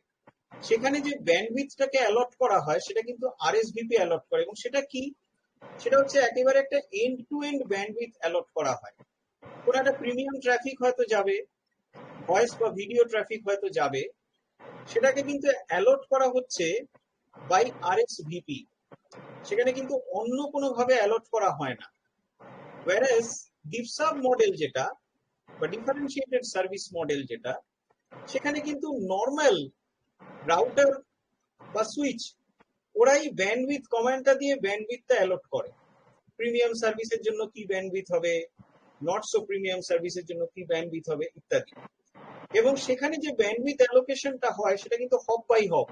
সেখানে যে ব্যান্ডউইথটাকে অ্যালট করা হয় সেটা কিন্তু আরএসভিপি অ্যালট করে, এবং সেটা কি, সেটা হচ্ছে একেবারে একটা end to end bandwidth allot করা হয়। কোনো একটা প্রিমিয়াম ট্রাফিক হয়তো যাবে, ভয়েস বা ভিডিও ট্রাফিক হয়তো যাবে, সেটাকে কিন্তু অ্যালট করা হচ্ছে বাই আরএসভিপি, সেখানে কিন্তু অন্য কোনো ভাবে অ্যালট করা হয় না। whereas ডিফসার্ভ মডেল যেটা বা ডিফারেন্সিয়েটেড সার্ভিস মডেল যেটা, সেখানে কিন্তু নর্মাল রাউটার বা সুইচ ওরাই ব্যান্ডউইথ কমান্ডটা দিয়ে ব্যান্ডউইথটা অ্যালট করে। প্রিমিয়াম সার্ভিসের জন্য কি ব্যান্ডউইথ হবে, নট সো প্রিমিয়াম সার্ভিসের জন্য কি ব্যান্ডউইথ হবে ইত্যাদি। এবং সেখানে যে ব্যান্ডউইথ অ্যালোকেশনটা হয় সেটা কিন্তু হপ বাই হপ,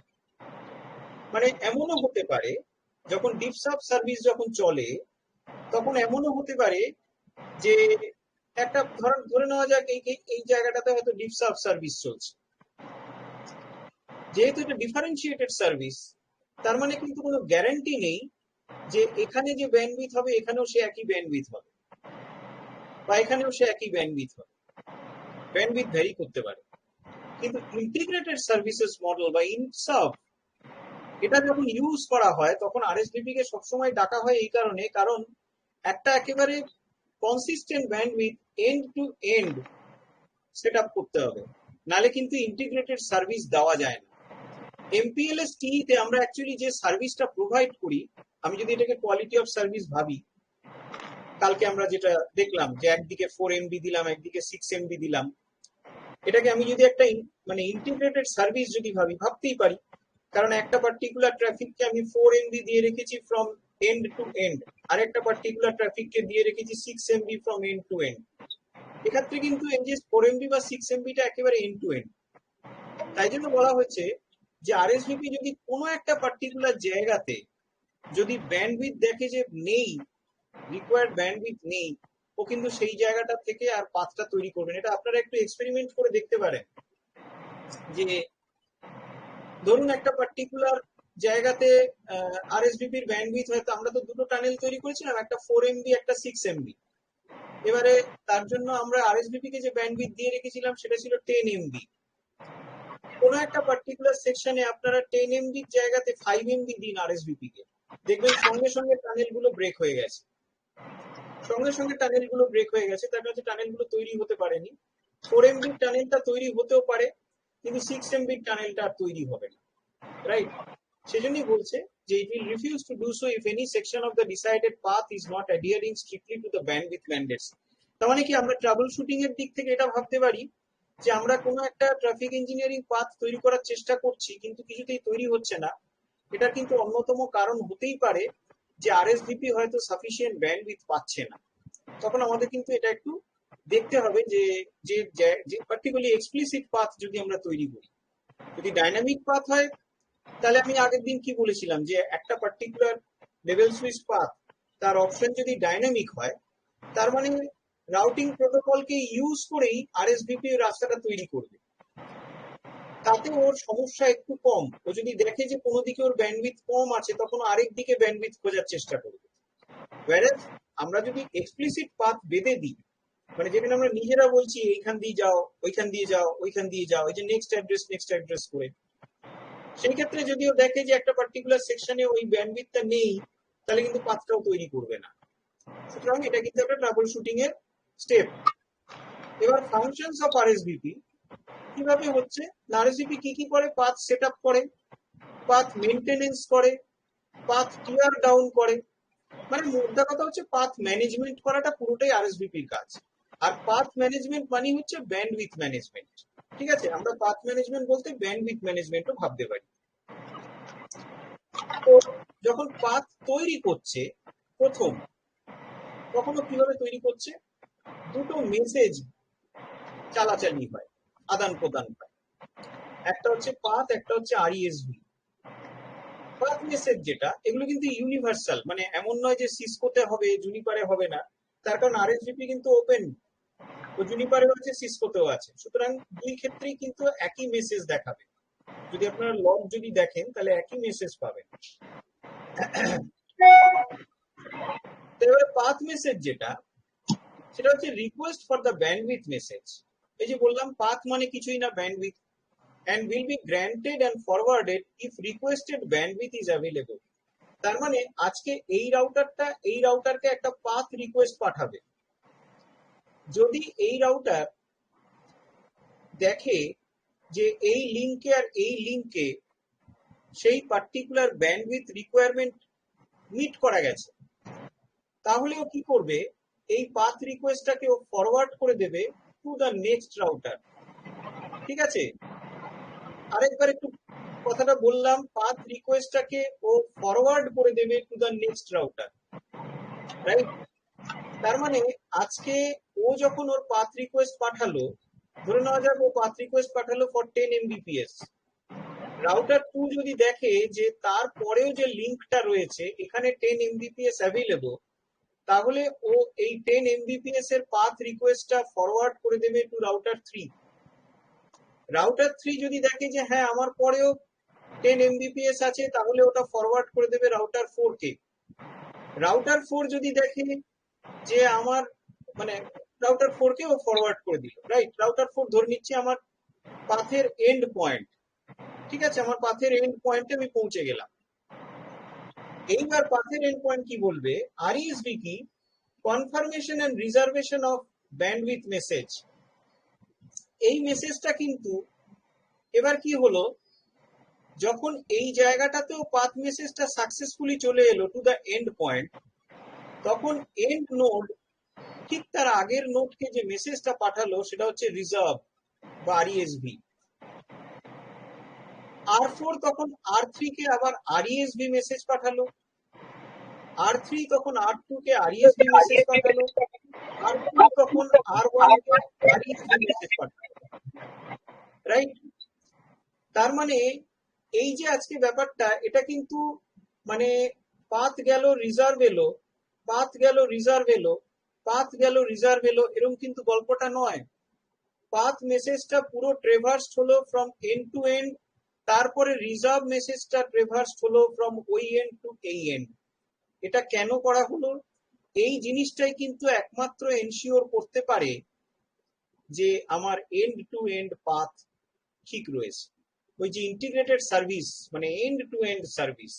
মানে এমনও হতে পারে যখন ডিফসার্ভ সার্ভিস যখন চলে তখন এমনও হতে পারে যে একটা ধরে নেওয়া যাক এই জায়গাটাতে হয়তো ডিফসার্ভ সার্ভিস চলছে, যেহেতু এটা ডিফারেন্সিয়েটেড সার্ভিস, তার মানে কিন্তু কোনো গ্যারান্টি নেই যে এখানে যে ব্যান্ডউইথ হবে এখানেও সে একই ব্যান্ডউইথ হবে, বা এখানেও সে একই ব্যান্ডউইথ হবে, ব্যান্ডউইথ ভ্যারি করতে পারে। কিন্তু ইন্টিগ্রেটেড সার্ভিসেস মডেল বা ইনসার্ভ, এটা যখন ইউজ করা হয় তখন আরএসভিপি কে সবসময় ডাকা হয় এই কারণে, কারণ একটা একেবারে consistent bandwidth end to end set up করতে হবে, নালে কিন্তু ইন্টিগ্রেটেড সার্ভিস দেওয়া যায় না। এমপিএলএস তে আমরা অ্যাকচুয়ালি যে সার্ভিসটা প্রোভাইড করি, আমি যদি এটাকে কোয়ালিটি অফ সার্ভিস ভাবি, কালকে আমরা যেটা দেখলাম যে একদিকে 4 MB দিলাম, একদিকে 6 MB দিলাম, এটাকে আমি যদি একটা মানে ইন্টিগ্রেটেড সার্ভিস যদি ভাবতেই পারি, কারণ একটা পার্টিকুলার ট্রাফিককে আমি 4 MB দিয়ে রেখেছি ফ্রম এন্ড টু এন্ড, আর একটা পার্টিকুলার ট্রাফিককে দিয়ে রেখেছি 6 MB from end to end. এক্ষেত্রে কিন্তু এই যে 4 MB বা 6 MBটা একেবারে এন্ড টু এন্ড। তাই জন্য বলা হচ্ছে যে আরএসভিপি যদি কোনো একটা পার্টিকুলার জায়গাতে যদি ব্যান্ডউইথ দেখে যে নেই, রিকোয়ার্ড ব্যান্ডউইথ নেই, ও কিন্তু সেই জায়গাটা থেকে আর পাথটা তৈরি করবেন। এটা আপনারা একটু এক্সপেরিমেন্ট করে দেখতে পারেন যে ধরুন একটা পার্টিকুলার জায়গাতে আরএসভিপির ব্যান্ডউইথ হয়তো, আমরা তো দুটো টানেল তৈরি করেছিলাম, একটা 4 MB একটা 6 MB। এবারে তার জন্য আমরা আরএসভিপি কে যে ব্যান্ডউইথ দিয়ে রেখেছিলাম সেটা ছিল 10 MB। কোনো একটা পার্টিকুলার সেকশনে আপনারা 10 MB জায়গাতে 5 MB দিন আরএসভিপি কে, দেখবেন সঙ্গে সঙ্গে টানেলগুলো ব্রেক হয়ে গেছে, সঙ্গে সঙ্গে টানেলগুলো ব্রেক হয়ে গেছে। তার কাছে টানেলগুলো তৈরি হতে পারেনি। 4 MB টানেলটা তৈরি হতেও পারে, কিন্তু 6 MB টানেলটা আর তৈরি হবে না, রাইট? সেজন্যই বলছে যে it will refuse to do so if any section of the decided path is not adhering strictly to the bandwidth mandates. তার মানে কি, আমরা ট্রাবল শুটিং এর দিক থেকে এটা ভাবতে পারি যে আমরা কোনো একটা ট্রাফিক ইঞ্জিনিয়ারিং পাথ তৈরি করার চেষ্টা করছি কিন্তু কিছুতেই তৈরি হচ্ছে না। এটা কিন্তু অন্যতম কারণ হতেই পারে যে আরএসভিপি হয়তো সাফিসিয়েন্ট ব্যান্ডউইথ পাচ্ছে না। তখন আমাদের কিন্তু এটা একটু দেখতে হবে যে যে পার্টিকুলারলি এক্সপ্লিসিট পাথ যদি আমরা তৈরি করি, যদি ডাইনামিক পাথ হয়, তাহলে আমি আগের দিন কি বলেছিলাম যে একটা পার্টিকুলার লেভেল সুইচ পাথ তার অপশন যদি ডাইনামিক হয়, তার মানে রাউটিং প্রোটোকলকে ইউজ করেই আরএসভিপি রাস্তাটা তৈরি করবে, তাতে ওর সমস্যা একটু কম। ও যদি দেখে যে কোনো দিকে ওর ব্যান্ডউইথ কম আছে তখন আরেক দিকে ব্যান্ডউইথ খোঁজার চেষ্টা করবে। whereas আমরা যদি এক্সপ্লিসিট পাথ বেঁধে দিই, মানে যেখানে আমরা নিজেরা বলছি এইখান দিয়ে যাও, ওইখান দিয়ে যাও, ওইখান দিয়ে যাও, এই যে নেক্সট অ্যাড্রেস করে, সেই ক্ষেত্রে যদিও দেখে যে একটা পার্টিকুলার সেকশনে ওই ব্যান্ডউইথটা নেই, তাহলে কিন্তু পাথটাও তৈরি করবে না। সুতরাং এটা কিন্তু একটা ট্রাবল শুটিং এর স্টেপ। এবার ফাংশনস অফ আরএসভিপি কিভাবে হচ্ছে, আরএসভিপি কি কি করে, পাথ সেট আপ করে, পাথ মেনটেনেন্স করে, পাথ টিয়ার ডাউন করে, মানে মোদ্দা কথা হচ্ছে পাথ ম্যানেজমেন্ট করাটা পুরোটাই আরএসভিপির কাজ। আর পাথ ম্যানেজমেন্ট মানে হচ্ছে ব্যান্ডউইথ ম্যানেজমেন্ট। ঠিক আছে, আমরা পাথ ম্যানেজমেন্ট বলতে ব্যান্ডউইথ ম্যানেজমেন্টও ভাবতে পারি। তো যখন পাথ তৈরি করছে প্রথম, কখনো কিভাবে তৈরি করছে, দুটো মেসেজ চালাচালি হয়, আদান প্রদান হয়, একটা হচ্ছে পাথ, একটা হচ্ছে আরইএসভি। পাথ মেসেজ যেটা, এগুলো কিন্তু ইউনিভার্সাল, মানে এমন নয় যে সিসকোতে হবে জুনিপারে হবে না, তার কারণ আরএসভিপি কিন্তু ওপেন, তো জুনিপারেও আছে সিসকোতেও আছে, সুতরাং দুই ক্ষেত্রেই কিন্তু একই মেসেজ দেখাবে। যদি আপনারা লগ যদি দেখেন তাহলে একই মেসেজ পাবেন। তো এবারে পাথ মেসেজ যেটা, সেটা হচ্ছে request for the bandwidth message. এই যে বললাম পাথ মানে কিছুই না, bandwidth, and will be granted and forwarded if requested bandwidth is available. তার মানে আজকে এই রাউটারকে একটা পাথ রিকোয়েস্ট পাঠাবে, যদি এই রাউটার দেখে যে এই লিংকে আর এই লিংকে সেই পার্টিকুলার ব্যান্ডউইথ রিকোয়ারমেন্ট মিট করা গেছে, তাহলে ও কি করবে, এই পাথ রিকোয়েস্টটাকে ও ফরওয়ার্ড করে দেবে টু দ্য নেক্সট রাউটার। ঠিক আছে, আরেকবার একটু কথাটা বললাম, পাথ রিকোয়েস্টটাকে ও ফরওয়ার্ড করে দেবে to the next router, right? তার মানে আজকে ও যখন ওর পাথ রিকোয়েস্ট পাঠালো, ধরে নেওয়া যাক ও পাথ রিকোয়েস্ট পাঠালো ফর 10 Mbps, রাউটার 2 যদি দেখে যে তারপরেও যে লিংকটা রয়েছে এখানে 10 Mbps অ্যাভেলেবল, তাহলে ও এই 10 Mbps এর পাথ রিকোয়েস্টটা ফরওয়ার্ড করে দেবে টু রাউটার 3। রাউটার 3 যদি দেখে যে হ্যাঁ আমার পরেও 10 Mbps আছে, তাহলে ওটা ফরওয়ার্ড করে দেবে রাউটার 4 কে। রাউটার 4 যদি দেখে যে আমার মানে রাউটার 4 কে ও ফরওয়ার্ড করে দিল, রাইট? রাউটার 4 ধরে নিচ্ছি আমার পাথের এন্ড পয়েন্ট, ঠিক আছে, আমার পাথের এন্ড পয়েন্টে আমি পৌঁছে গেলাম। এইবার পাথের এন্ড পয়েন্ট কি বলবে, আরইএসভি কি, confirmation and reservation of bandwidth message. এই মেসেজটা কিন্তু এবার কি হলো, যখন এই জায়গাটাতেও পাথ মেসেজটা সাকসেসফুলি চলে এলো টু দ্য এন্ড পয়েন্ট, তখন এন্ড নোড ঠিক তার আগের নোডকে যে মেসেজটা পাঠালো সেটা হচ্ছে রিজার্ভ বা আরইএসভি। R4 তখন R3 কে আবার আরইএসভি মেসেজ পাঠালো, R3 তখন R2 কে আরইএসভি মেসেজ পাঠালো, R2 তখন R1 কে আরইএসভি মেসেজ পাঠালো, রাইট? তার মানে এই যে আজকে ব্যাপারটা, এটা কিন্তু মানে পাথ গেল রিজার্ভ এলো, পাথ গেল রিজার্ভ এলো, পাথ গেল রিজার্ভ এলো, এরকম কিন্তু গল্পটা নয়। পাথ মেসেজটা পুরো ট্রেভার্স হলো ফ্রম এন্ড টু এন্ড, তারপরে রিজার্ভ মেসেজটা ট্রেভার্স হলো ফ্রম ওই এন্ড টু এই এন্ড। এটা কেন করা হলো, এই জিনিসটাই কিন্তু একমাত্র এনশিওর করতে পারে যে আমার এন্ড টু এন্ড পাথ ঠিক রয়েছে, ওই যে ইন্টিগ্রেটেড সার্ভিস মানে এন্ড টু এন্ড সার্ভিস,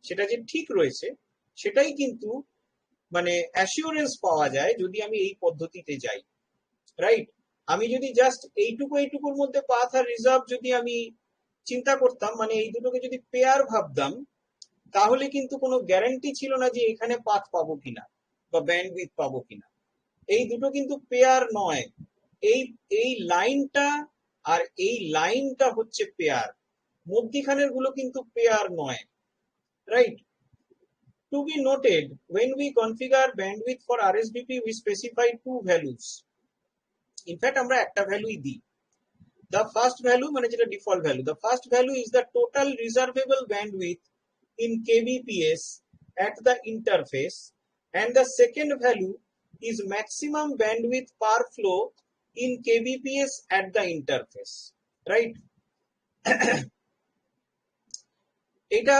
সেটা যে ঠিক রয়েছে, সেটাই কিন্তু মানে অ্যাসিওরেন্স পাওয়া যায় যদি আমি এই পদ্ধতিতে যাই, রাইট? আমি যদি জাস্ট এইটুকুর মধ্যে পাথ আর রিজার্ভ যদি আমি চিন্তা করতাম, মানে এই দুটোকে যদি পেয়ার ভাবতাম, তাহলে কিন্তু কোনো গ্যারান্টি ছিল না যে এখানে পাথ পাবো কিনা বা ব্যান্ডউইথ পাবো কিনা। এই দুটো কিন্তু পেয়ার নয়, এই এই লাইনটা আর এই লাইনটা হচ্ছে পেয়ার, মধ্যিখানের গুলো কিন্তু পেয়ার নয়, right? To be noted, when we configure bandwidth for RSVP, we specify two values. In fact, আমরা একটা ভ্যালুই দিই। The first value মানে যেটা default value, the first value is the total reservable bandwidth in kbps at the interface, and the second value is maximum bandwidth per flow in kbps at the interface, right? এটা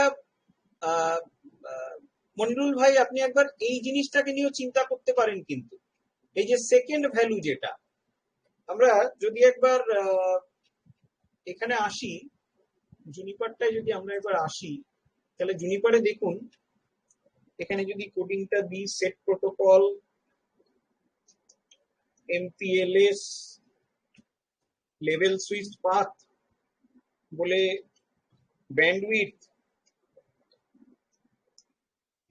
মনিরুল ভাই আপনি একবার এই জিনিসটাকে নিয়েও চিন্তা করতে পারেন, কিন্তু এই যে সেকেন্ড ভ্যালু যেটা, আমরা যদি একবার এখানে আসি, জুনিপারটায় যদি আমরা একবার আসি, তাহলে জুনিপারে দেখুন এখানে যদি কোডিংটা দিই set protocol MPLS level switch path বলে ব্যান্ডউইথ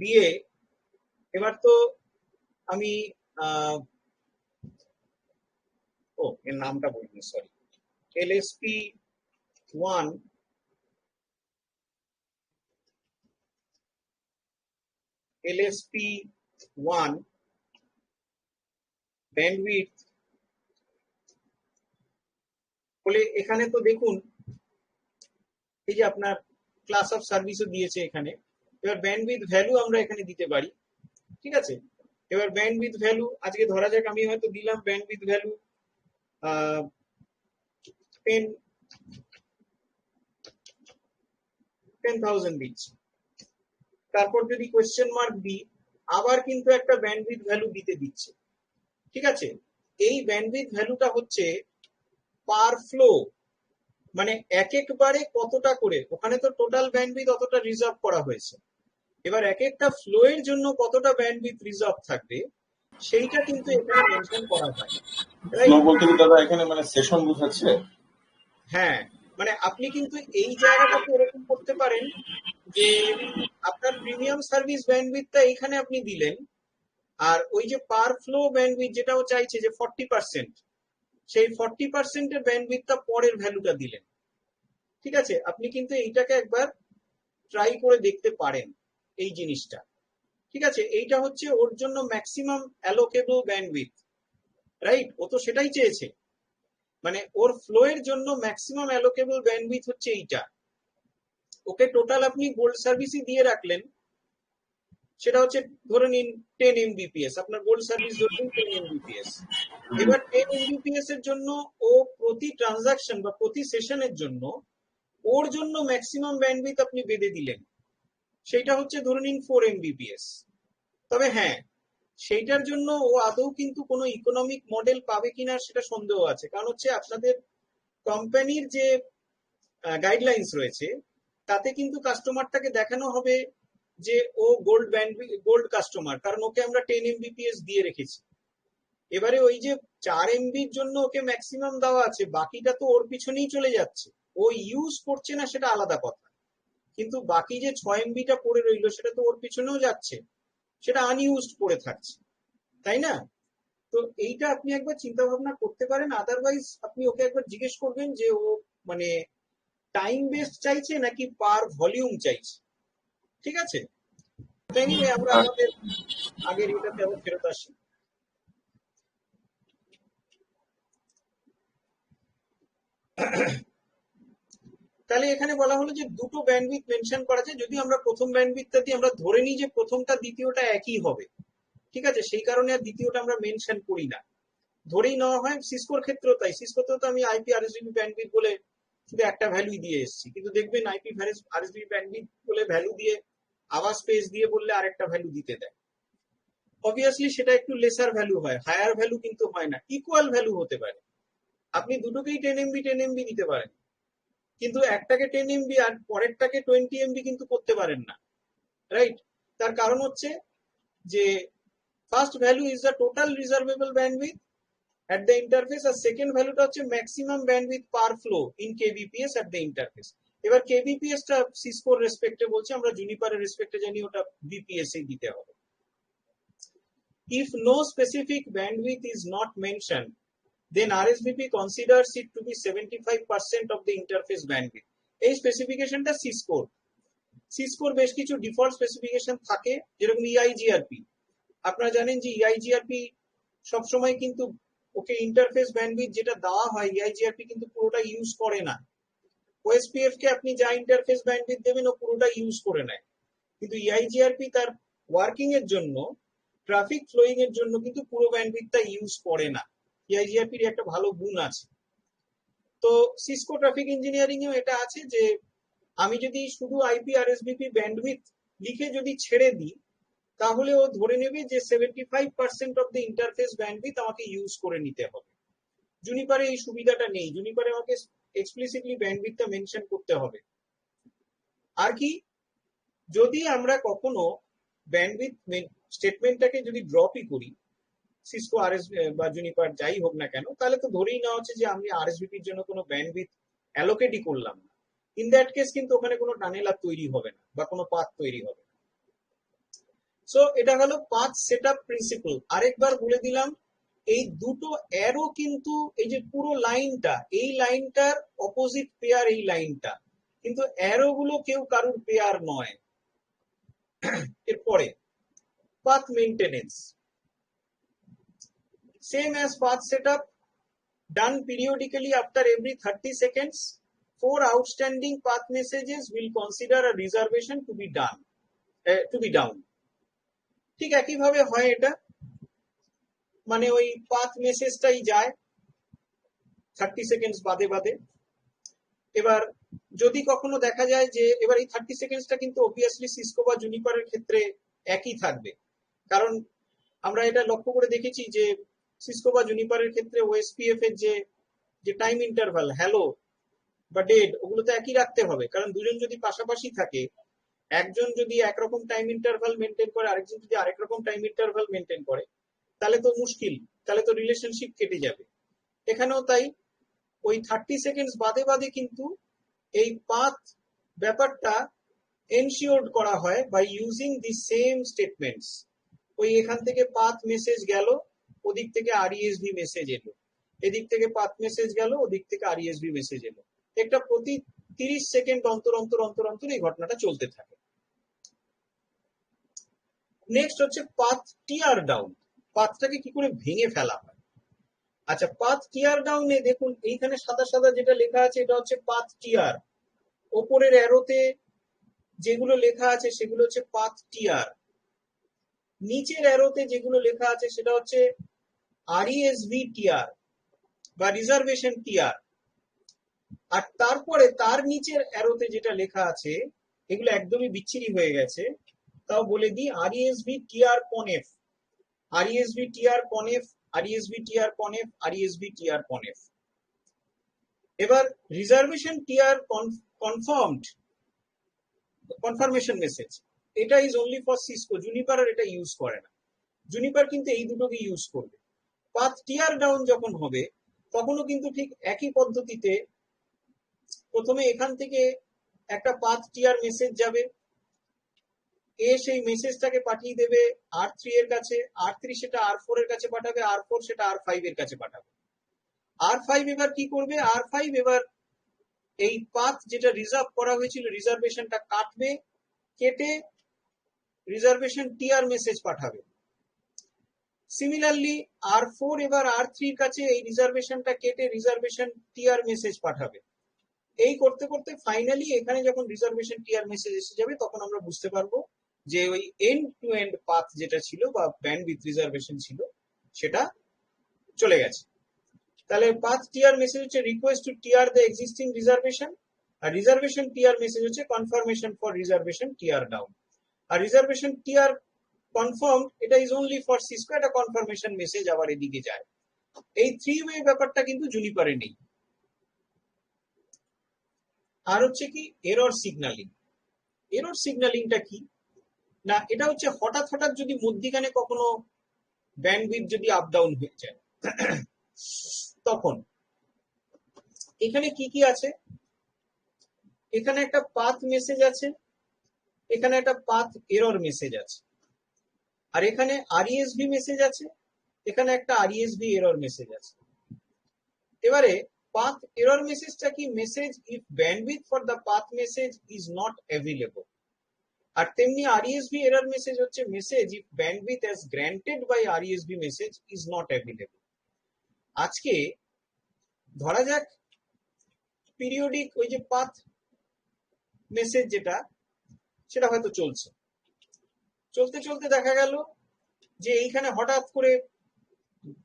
দিয়ে এবার তো আমি এর নামটা বলিনি, সরি, LSP 1 ব্যান্ডউইথ বলে এখানে তো দেখুন এই যে আপনার ক্লাস অফ সার্ভিসও দিয়েছে এখানে। এবার ব্যান্ডউইথ ভ্যালু আমরা এখানে দিতে পারি, ঠিক আছে। এবার ব্যান্ডউইথ ভ্যালু আজকে ধরা যাক আমি হয়তো দিলাম ব্যান্ডউইথ ভ্যালু 10,000 দিচ্ছি। তারপর যদি কোয়েশ্চেন মার্ক দিই আবার কিন্তু একটা ব্যান্ডউইথ ভ্যালু দিতে দিচ্ছে, ঠিক আছে। এই ব্যান্ডউইথ ভ্যালুটা হচ্ছে পার ফ্লো, মানে এক একবারে কতটা করে, ওখানে তো টোটাল ব্যান্ডউইথ অতটা রিজার্ভ করা হয়েছে। এবার এক একটা ফ্লো এর জন্য কতটা ব্যান্ডউইথ রিজার্ভ থাকবে সেইটা কিন্তু এখানে মেনশন করা হয়। ফ্লো বলতে কি দাদা এখানে মানে সেশন বোঝাচ্ছে? হ্যাঁ, মানে আপনি কিন্তু এই জায়গাটাতে এরকম করতে পারেন যে আপনার প্রিমিয়াম সার্ভিস ব্যান্ডউইথটা এইখানে আপনি দিলেন, আর ওই যে পার ফ্লো ব্যান্ডউইথ যেটাও চাইছে যে 40%, সেই 40% এর ব্যান্ডউইথটা পরের ভ্যালুটা দিলেন, ঠিক আছে। আপনি কিন্তু এইটাকে একবার ট্রাই করে দেখতে পারেন এই জিনিসটা, ঠিক আছে। এইটা হচ্ছে ওর জন্য ম্যাক্সিমাম অ্যালোকেবল ব্যান্ডউইথ, রাইট। ও তো সেটাই চেয়েছে, মানে ওর ফ্লো এর জন্য ম্যাক্সিমাম অ্যালোকেবল ব্যান্ডউইথ হচ্ছে এইটা। ওকে টোটাল আপনি গোল্ড সার্ভিসই দিয়ে রাখলেন, সেটা হচ্ছে ধরে নিন 10 MBPS, আপনার গোল্ড সার্ভিস ধরুন 10 MBPS। এবার 10 MBPS এর জন্য ও প্রতি ট্রানজাকশন বা প্রতি সেশনের জন্য ওর জন্য ম্যাক্সিমাম ব্যান্ডউইথ আপনি বেঁধে দিলেন, সেটা হচ্ছে ধরে নিন 4 MBPS। তবে হ্যাঁ, সেইটার জন্য ও আদৌ কিন্তু কোনো ইকোনমিক মডেল পাবে কিনা সেটা সন্দেহ আছে, কারণ হচ্ছে আপনাদের কোম্পানির যে গাইডলাইন্স রয়েছে তাতে কিন্তু কাস্টমারটাকে দেখানো হবে যে ও গোল্ড কাস্টমার, কারণ ওকে আমরা 10 MBPS দিয়ে রেখেছি। এবারে ওই যে 4 MBর জন্য ওকে ম্যাক্সিমাম দেওয়া আছে, বাকিটা তো ওর পিছনেই চলে যাচ্ছে, ও ইউজ করছে না সেটা আলাদা কথা, কিন্তু বাকি যে 6 MBটা পড়ে রইলো সেটা তো ওর পিছনেও যাচ্ছে, সেটা আনইউজড পড়ে থাকছে, তাই না? তো এইটা আপনি একবার চিন্তা ভাবনা করতে পারেন। আদারওয়াইজ আপনি ওকে একবার জিজ্ঞেস করবেন যে ও মানে টাইম বেসড চাইছে নাকি পার ভলিউম চাইছে, ঠিক আছে। এনিওয়ে আমরা আমাদের আগের এটাতে আবার ফেরত আসি। তাহলে এখানে বলা হলো যে দুটো ব্যান্ডউইথ মেনশন করা যায়, যদি আমরা প্রথম ব্যান্ডউইথটা দিয়ে আমরা ধরে নিই যে প্রথমটা দ্বিতীয়টা একই হবে, ঠিক আছে, সেই কারণে আর দ্বিতীয়টা আমরা মেনশন করি না, ধরেই নেওয়া হয়। সিসকোর ক্ষেত্রেও তাই, সিসকোতেও তো আমি আইপি আরএসভি ব্যান্ডউইথ বলে শুধু একটা ভ্যালুই দিয়ে এসেছি, কিন্তু দেখবেন আইপি আরএসভি ব্যান্ডউইথ বলে ভ্যালু দিয়ে আবার স্পেস দিয়ে বললে আরেকটা ভ্যালু দিতে দেয়। অবভিয়াসলি সেটা একটু লেসার ভ্যালু হয়, হায়ার ভ্যালু কিন্তু হয় না, ইকুয়াল ভ্যালু হতে পারে। আপনি দুটোকেই 10 MB দিতে পারেন, কিন্তু একটাকে 10 MB আর পরেরটাকে 20 MB কিন্তু করতে পারেন না, রাইট। তার কারণ হচ্ছে যে first value is the total reservable bandwidth at the interface, আর সেকেন্ড ভ্যালুটা হচ্ছে maximum bandwidth per flow in kbps at the interface। এবার কেবিপিএস টা সিসকোর রেসপেক্টে বলছে, আমরা জুনিপারের রেসপেক্টে জানি ওটা বিপিএস এ দিতে হবে। If no specific bandwidth is not mentioned, then RSVP considers it to be 75% of the interface bandwidth. এই স্পেসিফিকেশনটা সিসকোর বেশ কিছু ডিফল্ট স্পেসিফিকেশন থাকে, যেরকম ইআইজিআরপি। আপনারা জানেন যে ইআইজিআরপি সবসময় কিন্তু ওকে ইন্টারফেস ব্যান্ডউইথ যেটা দেওয়া হয় ইআইজিআরপি কিন্তু পুরোটা ইউজ করে না। ওএসপিএফ কে আপনি যা ইন্টারফেস ব্যান্ডউইথ দেবেন ও পুরোটা ইউজ করে নেয়, কিন্তু ইআইজিআরপি তার ওয়ার্কিং এর জন্য, ট্রাফিক ফ্লোয়িং এর জন্য কিন্তু পুরো ব্যান্ডউইথটা ইউজ করে না। ইআইজিআরপির একটা ভালো গুণ আছে। তো সিসকো ট্রাফিক ইঞ্জিনিয়ারিং এও এটা আছে যে আমি যদি শুধু আইপি আরএসভিপি ব্যান্ডউইথ লিখে যদি ছেড়ে দিই তাহলে ও ধরে নেবে যে 75% অফ দ্য ইন্টারফেস ব্যান্ডউইথ আমাকে ইউজ করে নিতে হবে। জুনিপারে এই সুবিধাটা নেই, জুনিপারে আমাকে এক্সপ্লিসিটলি ব্যান্ডউইথটা মেনশন করতে হবে। আর কি, যদি আমরা কখনো ব্যান্ডউইথ স্টেটমেন্টটাকে যদি ড্রপই করি সিসকো আরএস বা জুনিপার যাই হোক না কেন, তাহলে তো ধরেই নেওয়া হচ্ছে যে আমি আরএসভিপির জন্য কোনো ব্যান্ডউইথ অ্যালোকেটই করলাম না। ইন দ্যাট কেস কিন্তু ওখানে কোনো টানেল আর তৈরি হবে না বা কোনো পাথ তৈরি হবে না। সো এটা হলো পাথ সেটআপ প্রিন্সিপল। আরেকবার বলে দিলাম, এই দুটো অ্যারো কিন্তু এই যে পুরো লাইনটা, এই লাইনটার অপোজিট পেয়ার এই লাইনটা, কিন্তু অ্যারো গুলো কেউ কারুর পেয়ার নয়। এরপরে path maintenance, same as path setup, done periodically after every 30 seconds. For outstanding path messages, we'll consider a reservation to be done, to be down. ঠিক একইভাবে হয় এটা, মানে ওই পাথ মেসেজটাই যায় 30 সেকেন্ডস বাদে বাদে। এবার যদি কখনো দেখা যায় যে এবার এই 30 সেকেন্ডসটা কিন্তু অবভিয়াসলি সিসকো বা জুনিপারের ক্ষেত্রে একই থাকবে, কারণ আমরা এটা লক্ষ্য করে দেখেছি যে সিসকো বা জুনিপারের ক্ষেত্রে ওএসপিএফ এর যে টাইম ইন্টারভাল হ্যালো বা ডেড, ওগুলো তো একই রাখতে হবে, কারণ দুজন যদি পাশাপাশি থাকে, একজন যদি একরকম টাইম ইন্টারভাল মেনটেন করে, আরেকজন যদি আরেক রকম টাইম ইন্টারভাল মেনটেন করে, তাহলে তো মুশকিল, তাহলে তো রিলেশনশিপ কেটে যাবে। এখানেও তাই, ওই 30 সেকেন্ডস বাদে বাদে কিন্তু এই পাথ ব্যাপারটা এনশিওরড করা হয় by using the same statements. ওই এখান থেকে পাথ মেসেজ গেল, ওদিক থেকে আরইএসভি মেসেজ এলো, এদিক থেকে পাথ মেসেজ গেল, ওদিক থেকে আরইএসভি মেসেজ এলো। একটা প্রতি 30 সেকেন্ড অন্তর অন্তর অন্তর অন্তর এই ঘটনাটা চলতে থাকে। নেক্সট হচ্ছে পাথ টিয়ার ডাউন। পাথটাকে কি করে ভেঙে ফেলা হয়। আচ্ছা, পাথ টিয়ার ডাউনে দেখুন এইখানে সাদা সাদা যেটা লেখা আছে এটা হচ্ছে পাথ টিয়ার, ওপরের অ্যারোতে যেগুলো লেখা আছে সেগুলো হচ্ছে পাথ টিয়ার, নিচের অ্যারোতে যেগুলো লেখা আছে সেটা হচ্ছে আরইএসভি টিয়ার বা রিজার্ভেশন টিয়ার। আর তারপরে তার নিচের অ্যারোতে যেটা লেখা আছে, এগুলো একদমই বিচ্ছিরি হয়ে গেছে, তাও বলে দিই, আরইএসভি tear কনএফ, আরইএসভি tear কনএফ, আরইএসভি tear কনএফ, আরইএসভি tear conf. এবার reservation tear confirmed, confirmation message, এটা is only for Cisco, Juniper আর এটা ইউজ করে না। জুনিপার কিন্তু এই দুটোকে ইউজ করবে। পাথ টিয়ার ডাউন যখন হবে তখনও কিন্তু ঠিক একই পদ্ধতিতে প্রথমে এখান থেকে একটা পাথ টিয়ার মেসেজ যাবে, এ সেই মেসেজটাকে পাঠিয়ে দেবে R3 এর কাছে, R3 সেটা R4 এর কাছে পাঠাবে, R4 সেটা R5 এর কাছে পাঠাবে। R5 এবার কি করবে, R5 এবার এই পাথ যেটা রিজার্ভ করা হয়েছিল রিজার্ভেশনটা কাটবে, কেটে রিজার্ভেশন টিআর মেসেজ পাঠাবে। সিমিলারলি R4 এবার R3 এর কাছে এই রিজার্ভেশনটা কেটে রিজার্ভেশন টিআর মেসেজ পাঠাবে। এই করতে করতে ফাইনালি এখানে যখন রিজার্ভেশন টিআর মেসেজ এসে যাবে তখন আমরা বুঝতে পারবো যে ওই এন্ড টু এন্ড পাথ যেটা ছিল বা ব্যান্ডউইথ রিজার্ভেশন ছিল সেটা চলে গেছে। তাহলে পাথ টিআর মেসেজ হচ্ছে request to tear the existing reservation, আর রিজার্ভেশন টিআর মেসেজ হচ্ছে confirmation for reservation tear down. আর রিজার্ভেশন টিআর কনফার্ম, এটা ইজ অনলি ফর সিসকো, এটা কনফার্মেশন মেসেজ আবার এদিকে যায়। এই থ্রি ওয়ে ব্যাপারটা কিন্তু জুনিপারে নেই। আর হচ্ছে কি এরর সিগন্যালিং। এরর সিগন্যালিংটা কি না, এটা হচ্ছে হঠাৎ হঠাৎ যদি মধ্যিখানে কখনো ব্যান্ডউইথ যদি আপ ডাউন হয়ে যায় তখন এখানে কি কি আছে, এখানে একটা পাথ মেসেজ আছে, এখানে একটা পাথ এরর মেসেজ আছে, আর এখানে আরইএসভি মেসেজ আছে, এখানে একটা আরইএসভি এরর মেসেজ আছে। এবারে পাথ এরর মেসেজটা কি, message if bandwidth for the path message is not available. আর তেমনি আরইএসভি এরর মেসেজ হচ্ছে message if bandwidth as granted by RESV message is not available. আজকে ধরা যাক পিরিয়ডিক ওই যে পাথ মেসেজ যেটা সেটা হয়তো চলছে, চলতে চলতে দেখা গেল যে এইখানে হঠাৎ করে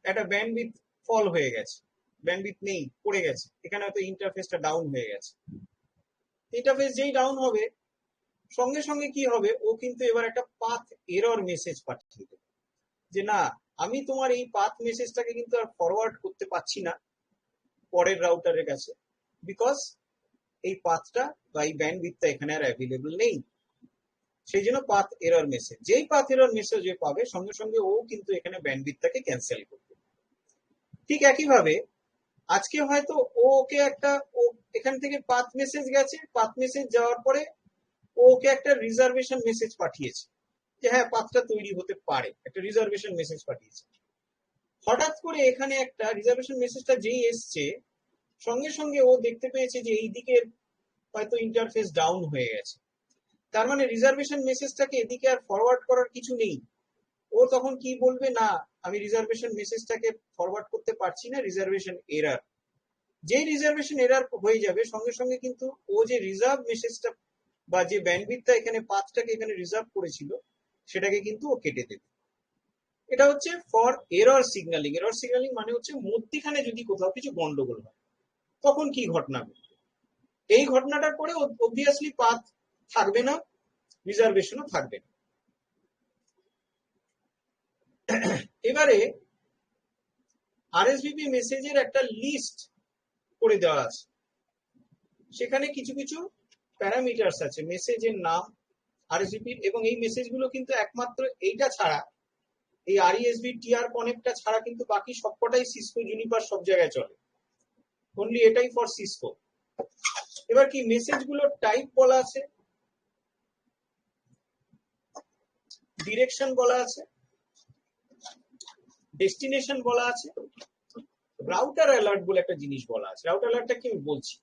একটা ব্যান্ডউইথ ফল হয়ে গেছে, ব্যান্ডউইথ নেই, পড়ে গেছে, এখানে হয়তো ইন্টারফেসটা ডাউন হয়ে গেছে। ইন্টারফেস যেই ডাউন হবে সঙ্গে সঙ্গে কি হবে, ও কিন্তু এবার একটা পাথ এরর মেসেজ পাঠিয়ে দেবে যে না, আমি তোমার এই পাথ মেসেজটাকে কিন্তু আর ফরওয়ার্ড করতে পারছি না পরের রাউটারের কাছে, বিকজ এই পাথটা বা এই ব্যান্ডউইথটা এখানে আর অ্যাভেলেবল নেই। সেই জন্য পাথ এরর মেসেজ, যেই পাথ এরর মেসেজ পাবে সঙ্গে সঙ্গে ও কিন্তু এখানে ব্যান্ডউইথটাকে ক্যান্সেল করবে। ঠিক একইভাবে আজকে হয়তো ওকে একটা ও এখান থেকে পাথ মেসেজ গেছে, পাথ মেসেজ যাওয়ার পরে ওকে একটা রিজার্ভেশন মেসেজ পাঠিয়েছে যে হ্যাঁ পাথটা তৈরি হতে পারে, একটা রিজার্ভেশন মেসেজ পাঠিয়েছে। হঠাৎ করে এখানে একটা রিজার্ভেশন মেসেজটা যেই এসছে সঙ্গে সঙ্গে ও দেখতে পেয়েছে যে এই দিকের হয়তো ইন্টারফেস ডাউন হয়ে গেছে, তার মানে রিজার্ভেশন মেসেজটাকে এদিকে আর ফরওয়ার্ড করার কিছু নেই। ও তখন কি বলবে, না আমি রিজার্ভেশন মেসেজটাকে ফরওয়ার্ড করতে পারছি না, রিজার্ভেশন এরার। যেই রিজার্ভেশন এরার হয়ে যাবে সঙ্গে সঙ্গে কিন্তু ও যে রিজার্ভ মেসেজটা বা যে ব্যান্ডউইথটা এখানে পাথটাকে এখানে রিজার্ভ করেছিল সেটাকে কিন্তু ও কেটে দেবে। এটা হচ্ছে for error signalling. Error signalling মানে হচ্ছে মধ্যিখানে যদি কোথাও কিছু গন্ডগোল হয় তখন কি ঘটনা ঘটবে। এই ঘটনাটার পরে অবভিয়াসলি পাথ থাকবে না, রিজার্ভেশনও থাকবে না। এবারে আরএসভিপি মেসেজের একটা লিস্ট করে দেওয়া আছে, সেখানে কিছু কিছু প্যারামিটারস আছে, মেসেজের নাম আরএসভিপির, এবং এই মেসেজগুলো কিন্তু একমাত্র এইটা ছাড়া, এই আরইএসভি টিআর কনেক্টটা ছাড়া কিন্তু বাকি সবকটাই সিসকো জুনিপার সব জায়গায় চলে, অনলি এটাই ফর সিসকো। এবার কি মেসেজগুলোর টাইপ বলা আছে, ডিরেকশন বলা আছে, ডেস্টিনেশন বলা আছে, রাউটার অ্যালার্ট বলে একটা জিনিস বলা আছে। রাউটার অ্যালার্টটা কি আমি বলছি,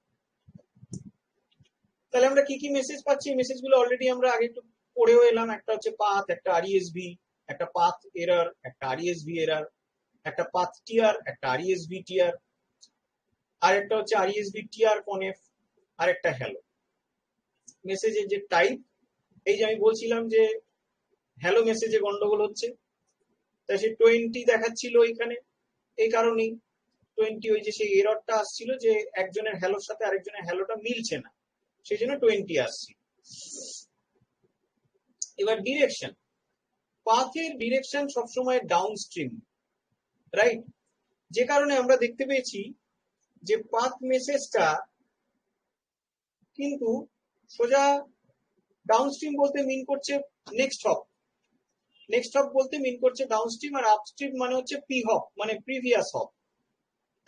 তাহলে আমরা কি কি মেসেজ পাচ্ছি, এই মেসেজগুলো অলরেডি আমরা আগে একটু পড়েও এলাম। একটা হচ্ছে পাথ, একটা আরইএসভি, একটা পাথ এরর, একটা আরইএসভি এরর, একটা পাথ টিআর, একটা আরইএসভি টিআর, আর একটা হচ্ছে আরইএসভি টিআর কনেফ, আর একটা হ্যালো। মেসেজের যে টাইপ, এই যে আমি বলছিলাম যে হ্যালো মেসেজে গন্ডগোল হচ্ছে, তাই সে 20 দেখাচ্ছিল এখানে, এই কারণেই 20 ওই যে সেই এররটা আসছিল যে একজনের হ্যালোর সাথে আরেকজনের হ্যালোটা মিলছে না, সেই জন্য 20 আসছে। এবার ডিরেকশন, পাথের ডিরেকশন সবসময় ডাউনস্ট্রিম, রাইট? যে কারণে আমরা দেখতে পেয়েছি যে পাথ মেসেজটা কিন্তু সোজা ডাউনস্ট্রিম বলতে মিন করছে নেক্সট হপ, নেক্সট হপ বলতে মিন করছে ডাউনস্ট্রিম, আর আপস্ট্রিম মানে হচ্ছে পি হপ মানে প্রিভিয়াস হপ।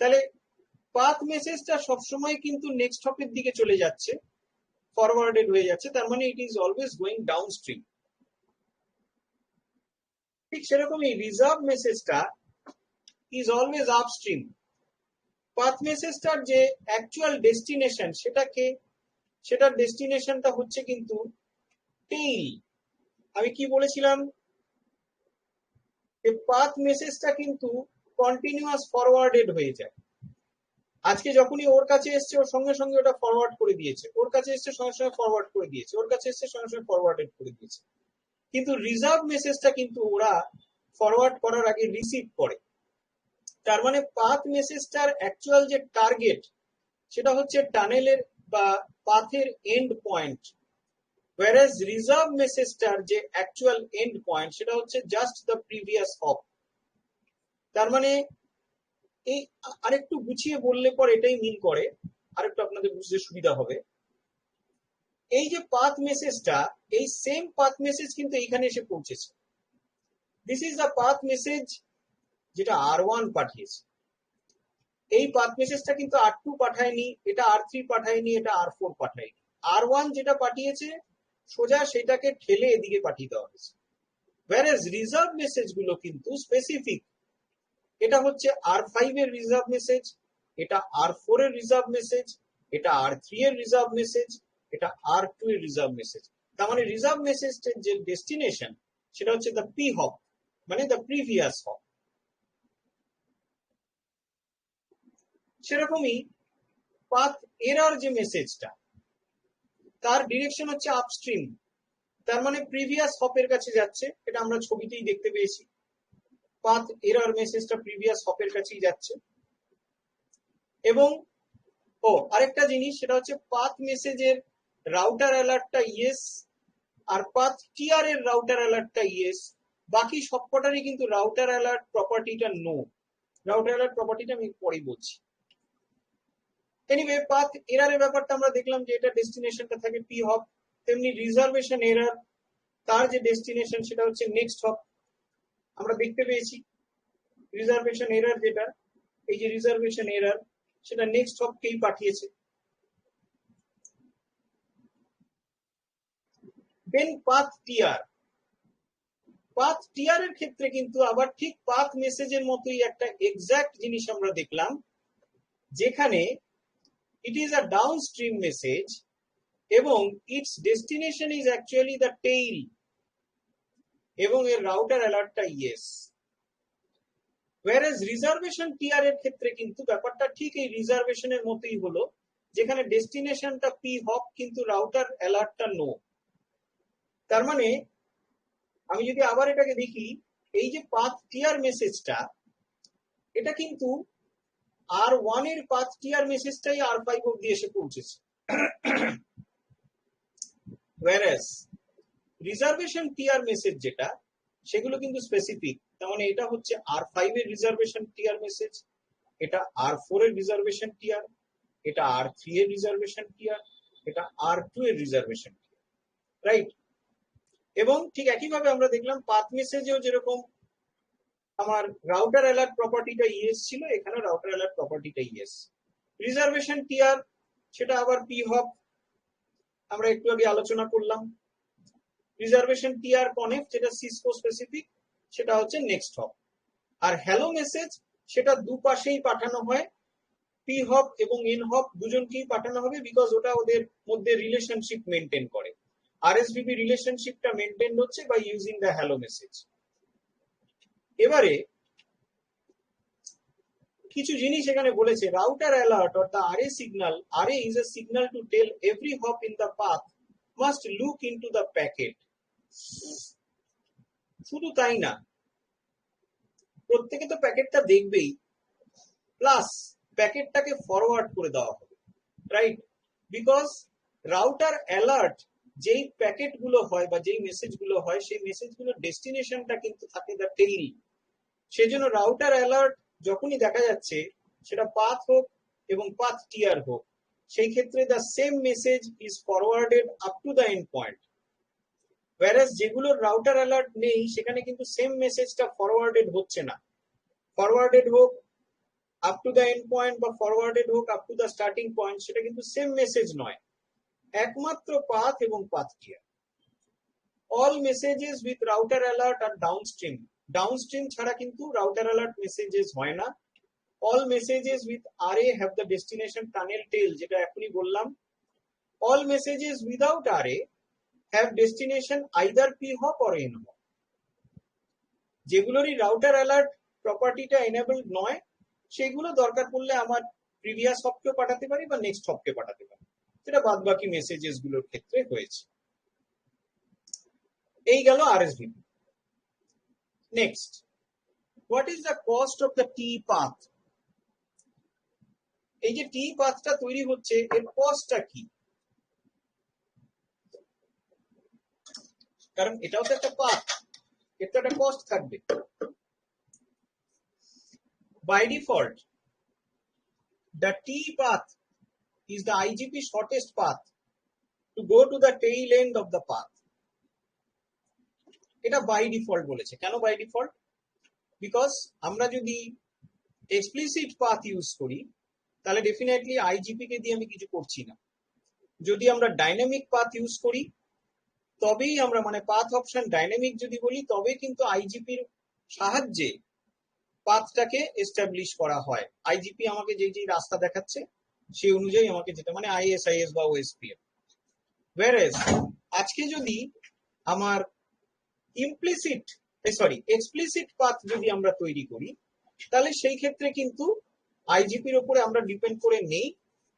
তাহলে পাথ মেসেজটা সবসময় কিন্তু নেক্সট হপের দিকে চলে যাচ্ছে, ফরওয়ার্ডেড হয়ে যাচ্ছে, তার মানে it is always going downstream. ঠিক সেরকমই রিজার্ভ মেসেজটা ইজ অলওয়েজ আপস্ট্রিম। পাথ মেসেজটার যে অ্যাকচুয়াল ডেস্টিনেশন সেটার ডেস্টিনেশনটা হচ্ছে কিন্তু টেইল। আমি কি বলেছিলাম যে পাথ মেসেজটা কিন্তু কন্টিনিউয়াস ফরওয়ার্ডেড হয়ে যায়। আজকে যখনই ওর কাছে এসছে ওর সঙ্গে সঙ্গে ওটা ফরওয়ার্ড করে দিয়েছে, ওর কাছে এসছে সঙ্গে সঙ্গে ফরওয়ার্ড করে দিয়েছে, ওর কাছে এসছে সঙ্গে সঙ্গে ফরওয়ার্ডেড করে দিয়েছে। কিন্তু রিজার্ভ মেসেজটা কিন্তু ওরা ফরওয়ার্ড করার আগে রিসিভ করে। তার মানে পাথ মেসেজটার অ্যাকচুয়াল যে টার্গেট সেটা হচ্ছে টানেলের বা পাথের এন্ড পয়েন্ট, whereas রিজার্ভ মেসেজটার যে অ্যাকচুয়াল এন্ড পয়েন্ট সেটা হচ্ছে জাস্ট দ্য প্রিভিয়াস হপ। তার মানে এই আরেকটু গুছিয়ে বললে পর এটাই মিন করে, আরেকটু আপনাদের বুঝতে সুবিধা হবে। এই যে পাথ মেসেজটা, এই সেম পাথ মেসেজ কিন্তু এইখানে এসে পৌঁছেছে। This is the path message যেটা R1 পাঠিয়েছে। এই পাথ মেসেজটা কিন্তু R2 পাঠায়নি, এটা R3 পাঠায়নি, এটা R4 পাঠায়নি। R1 যেটা পাঠিয়েছে সোজা সেটাকে ঠেলে এদিকে পাঠিয়ে দেওয়া হয়েছে। whereas রিজার্ভ মেসেজ গুলো কিন্তু স্পেসিফিক, এটা হচ্ছে R5 এর রিজার্ভ মেসেজ, এটা R4 এর রিজার্ভ মেসেজ, এটা R3 এর রিজার্ভ মেসেজ, এটা R2 এর রিজার্ভ মেসেজ। তার মানে রিজার্ভ মেসেজের যে ডেস্টিনেশন সেটা হচ্ছে দ্য পি হপ মানে দ্য প্রিভিয়াস হপ। সেরকমই পাথ এরর যে মেসেজটা তার ডিরেকশন হচ্ছে আপস্ট্রিম, তার মানে প্রিভিয়াস হপের কাছে যাচ্ছে, এটা আমরা ছবিতেই দেখতে পেয়েছি। পাথ এরর মেসেজটা প্রিভিয়াস হপের কাছেই যাচ্ছে। এবং আরেকটা জিনিস সেটা হচ্ছে পাথ মেসেজের রাউটার অ্যালার্টটা ইয়েস, আর পাথ টিআর এর রাউটার অ্যালার্টটা ইয়েস, বাকি সবকটারই কিন্তু রাউটার অ্যালার্ট প্রপার্টিটা নো। রাউটার অ্যালার্ট প্রপার্টিটা আমি পরেই বলছি। এনিওয়ে পাথ এররের ব্যাপারটা আমরা দেখলাম যে এটা ডেস্টিনেশনটা থাকে পি হপ, তেমনি রিজার্ভেশন এরর তার যে ডেস্টিনেশন সেটা হচ্ছে নেক্সট হপ। আমরা দেখতে পেয়েছি রিজার্ভেশন এরার যেটা, এই যে রিজার্ভেশন এরার সেটা নেক্সট হপকেই পাঠিয়েছে। দেন পাথ টিআর। পাথ টিআর এর ক্ষেত্রে কিন্তু আবার ঠিক পাথ মেসেজের মতোই একটা এক্সাক্ট জিনিস আমরা দেখলাম, যেখানে it is a downstream message এবং its destination is actually the tail এবং এর রাউটার অ্যালার্টটা ইয়েস। whereas রিজার্ভেশন টিআর এর ক্ষেত্রে কিন্তু ব্যাপারটা ঠিক এই রিজার্ভেশনের মতোই হলো, যেখানে ডেস্টিনেশনটা পি হপ কিন্তু রাউটার অ্যালার্টটা নো। তার মানে আমি যদি আবার এটাকে দেখি, এই যে পাথ টিআর মেসেজটা, এটা কিন্তু R1 এর পাথ টিআর মেসেজটাই R5 অব্দি এসে পৌঁছেছে। whereas রিজার্ভেশন টিআর মেসেজ যেটা, সেগুলো কিন্তু স্পেসিফিক। তার মানে এটা হচ্ছে R5 এর রিজার্ভেশন টিআর মেসেজ, এটা R4 এর রিজার্ভেশন টিআর, এটা R3 এর রিজার্ভেশন টিআর, এটা R2 এর রিজার্ভেশন টিআর, রাইট? এবং ঠিক একইভাবে আমরা দেখলাম পাথ মেসেজেও যেরকম আমার রাউটার অ্যালার্ট প্রপার্টিটা ইয়েস ছিল, এখানে রাউটার অ্যালার্ট প্রপার্টিটা ইয়েস। রিজার্ভেশন টিআর সেটা আবার পি হপ, আমরা একটু আগে আলোচনা করলাম। রিজার্ভেশন টিআর কনেক্ট যেটা সিসকো স্পেসিফিক, সেটা হচ্ছে নেক্সট হপ। আর হ্যালো মেসেজ সেটা দুপাশেই পাঠানো হয়, পি হপ এবং এন হপ দুজনকেই পাঠানো হবে, বিকজ ওটা ওদের মধ্যে রিলেশনশিপ মেনটেন করে। আরএসভিপি রিলেশনশিপটা মেনটেন হচ্ছে by using the hello message. এবারে কিছু জিনিস এখানে বলেছে, router alert or the RA signal, RA is a signal to tell every hop in the path must look into the packet. শুধু তাই না, প্রত্যেকে তো প্যাকেটটা দেখবেই, প্লাস প্যাকেটটাকে ফরওয়ার্ড করে দেওয়া হবে, রাইট? বিকজ রাউটার অ্যালার্ট যেই প্যাকেটগুলো হয় বা যেই মেসেজগুলো হয়, সেই মেসেজগুলোর ডেস্টিনেশনটা কিন্তু থাকে দ্য টেইল। সেজন্য রাউটার অ্যালার্ট যখনই দেখা যাচ্ছে, সেটা পাথ হোক এবং পাথ টিআর হোক, সেই ক্ষেত্রে the same message is forwarded up to the end point. whereas যেগুলোর রাউটার অ্যালার্ট নেই, সেখানে কিন্তু সেম মেসেজটা ফরওয়ার্ডেড হচ্ছে না। ফরওয়ার্ডেড হোক up to the end point বা ফরওয়ার্ডেড হোক up to the starting point, সেটা কিন্তু সেম মেসেজ নয়, একমাত্র পাথ এবং path tear. All messages with router alert are downstream, downstream ছাড়া কিন্তু রাউটার অ্যালার্ট মেসেজেস হয় না। All messages with RA have the destination tunnel tail, যেটা এখনই বললাম। All messages without RA have destination either P hop or N hop. যেগুলোরই router alert প্রপার্টিটা enabled নয়, সেগুলো দরকার পড়লে আমার প্রিভিয়াস হপকেও পাঠাতে পারি বা নেক্সট হপকে পাঠাতে পারি, যেটা বাদ বাকি মেসেজেস গুলোর ক্ষেত্রে হয়েছে। এই গেল RSVP. Next, what is the cost of the T path? এই যে টি পাথটা তৈরি হচ্ছে, এর কস্টটা কি? কারণ এটাও তো একটা পাথ, এর তো একটা কস্ট থাকবে। By default, the T path is the IGP shortest path to go to the tail end of the path. এটা বাই ডিফল্ট বলেছে। কেন বাই ডিফল্ট? বিকজ আমরা যদি এক্সপ্লিসিট পাথ ইউজ করি, তাহলে ডেফিনেটলি আইজিপি কে দিয়ে আমি কিছু করছি না। যদি আমরা ডাইনামিক পাথ ইউজ করি, তবেই আমরা, মানে পাথ অপশন ডাইনামিক যদি বলি, তবে কিন্তু আইজিপির সাহায্যে পাথটাকে এস্টাবলিশ করা হয়। আইজিপি আমাকে যে যে রাস্তা দেখাচ্ছে, সেই অনুযায়ী আমাকে যেতে, মানে আইএসআইএস বা ওএসপিএফ। whereas আজকে যদি আমার এক্সপ্লিসিট পাথ যদি আমরা তৈরি করি, তাহলে সেই ক্ষেত্রে কিন্তু আইজিপির উপরে আমরা ডিপেন্ড করে নেই।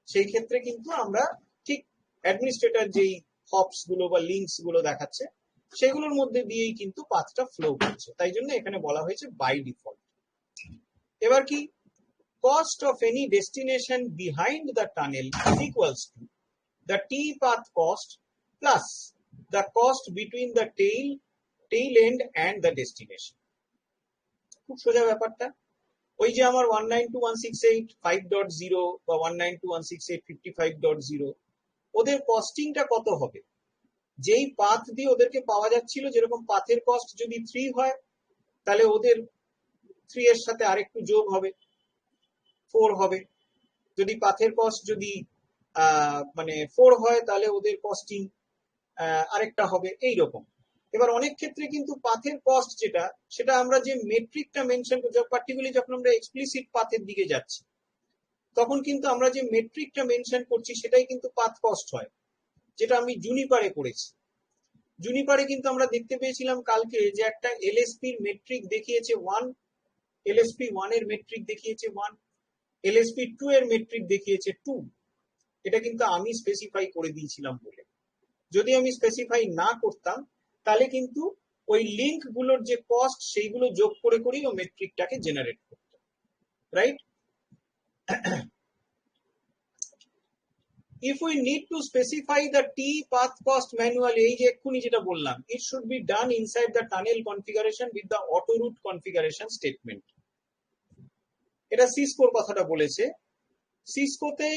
সেই ক্ষেত্রে কিন্তু আমরা ঠিক অ্যাডমিনিস্ট্রেটর যেই হপস গুলো বা লিঙ্কস গুলো দেখাচ্ছে, সেগুলোর মধ্যে দিয়েই কিন্তু পাথটা ফ্লো করছে। তাই জন্য এখানে বলা হয়েছে বাই ডিফল্ট। এবার কি, cost of any destination behind the tunnel is equals to the T path cost plus the cost between the tail end and the destination. খুব সোজা ব্যাপারটা। ওই যে আমার 192.168.5.0 বা 192.168.55.0, ওদের কস্টিংটা কত হবে? যেই পাথ দিয়ে ওদেরকে পাওয়া যাচ্ছিল, যেরকম পাথের কস্ট যদি 3 হয় তাহলে ওদের 3 এর সাথে আরেকটু যোগ হবে, 4 হবে। যদি পাথের কস্ট যদি মানে 4 হয় তাহলে ওদের কস্টিং আরেকটা হবে, এইরকম। এবার অনেক ক্ষেত্রে কিন্তু পাথের কস্ট যেটা, সেটা আমরা যে মেট্রিকটা মেনশন করছি, পার্টিকুলারলি যখন আমরা এক্সপ্লিসিট পাথের দিকে যাচ্ছি তখন কিন্তু আমরা যে মেট্রিকটা মেনশন করছি সেটাই কিন্তু পাথ কস্ট হয়, যেটা আমি জুনিপারে করেছি। জুনিপারে কিন্তু আমরা দেখতে পেয়েছিলাম কালকে যে একটা এলএসপির মেট্রিক দেখিয়েছে 1, এলএসপি 1 এর মেট্রিক দেখিয়েছে 1, এলএসপি 2 এর মেট্রিক দেখিয়েছে 2। এটা কিন্তু আমি স্পেসিফাই করে দিয়েছিলাম বলে। যদি আমি স্পেসিফাই না করতাম তাহলে কিন্তু ওই লিঙ্ক গুলোর যে কস্ট সেইগুলো যোগ করে করেই ও মেট্রিকটাকে জেনারেট করত, right? If we need to specify the T path cost manually, এই যে এক্ষুনি যেটা বললাম, it should be done inside the tunnel configuration with the auto route configuration statement. এটা সিসকোর কথাটা বলেছে। সিসকোতে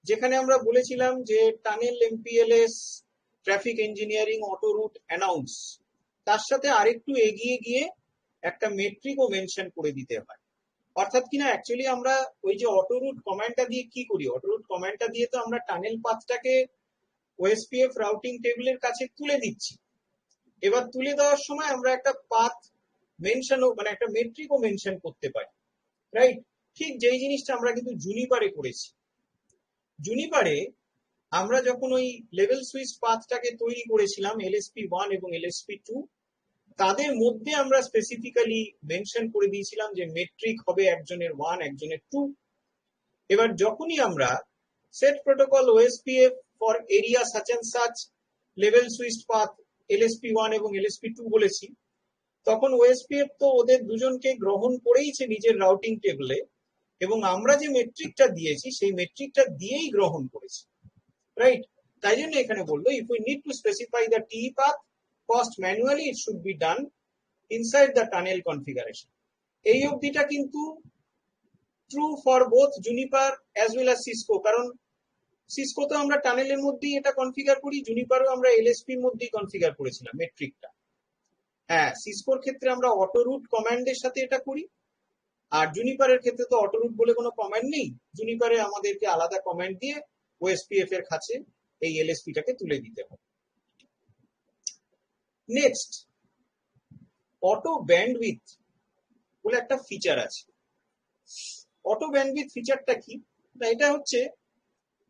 যেখানে আমরা বলেছিলাম যে tunnel MPLS traffic engineering auto route announce, তার সাথে আরেকটু এগিয়ে গিয়ে একটা মেট্রিকও মেনশন করে দিতে হয়। অর্থাৎ কিনা অ্যাকচুয়ালি আমরা ওই যে অটো রুট কমান্ডটা দিয়ে কি করি, অটো রুট কমান্ডটা দিয়ে তো আমরা টানেল পাথটাকে ওএসপিএফ রাউটিং টেবিলের কাছে তুলে দিচ্ছি। এবার তুলে দেওয়ার সময় আমরা একটা পাথ মেনশনও, মানে একটা মেট্রিকও মেনশন করতে পারি, রাইট? ঠিক যেই জিনিসটা আমরা কিন্তু জুনিপারে করেছি। জুনিপারে আমরা যখন ওই লেভেল সুইচ পাথটাকে তৈরি করেছিলাম এলএসপি 1 এবং এলএসপি 2, তাদের মধ্যে আমরা স্পেসিফিক্যালি মেনশন করে দিয়েছিলাম যে মেট্রিক হবে একজনের 1 একজনের 2। এবার যখনই আমরা set protocol OSPF for area such and such level switch path LSP 1 এবং এলএসপি 2 বলেছি, তখন ওএসপিএফ তো ওদের দুজনকে গ্রহণ করেইছে নিজের রাউটিং টেবিলে, এবং আমরা যে মেট্রিকটা দিয়েছি সেই মেট্রিকটা দিয়েই গ্রহণ করেছি, রাইট? তাই জন্য এখানে বললো if we need to specify the T path cost manually it should be done inside the tunnel configuration. এই অবধিটা কিন্তু true for both Juniper as well as Cisco, কারণ সিসকো তো আমরা টানেলের মধ্যেই এটা কনফিগার করি, জুনিপারও আমরা এলএসপির মধ্যেই কনফিগার করেছিলাম মেট্রিকটা। হ্যাঁ, সিসকোর ক্ষেত্রে আমরা অটো রুট কমান্ডের সাথে এটা করি, আর জুনিপারের ক্ষেত্রে তো অটো রুট বলে কোনো কমান্ড নেই। জুনিপারে আমাদেরকে আলাদা কমান্ড দিয়ে ওএসপিএফ এর কাছে এই এলএসপিটাকে তুলে দিতে হবে। নেক্সট, অটো ব্যান্ডউইথ বলে একটা ফিচার আছে। অটো ব্যান্ডউইথ ফিচারটা কি? না, এটা হচ্ছে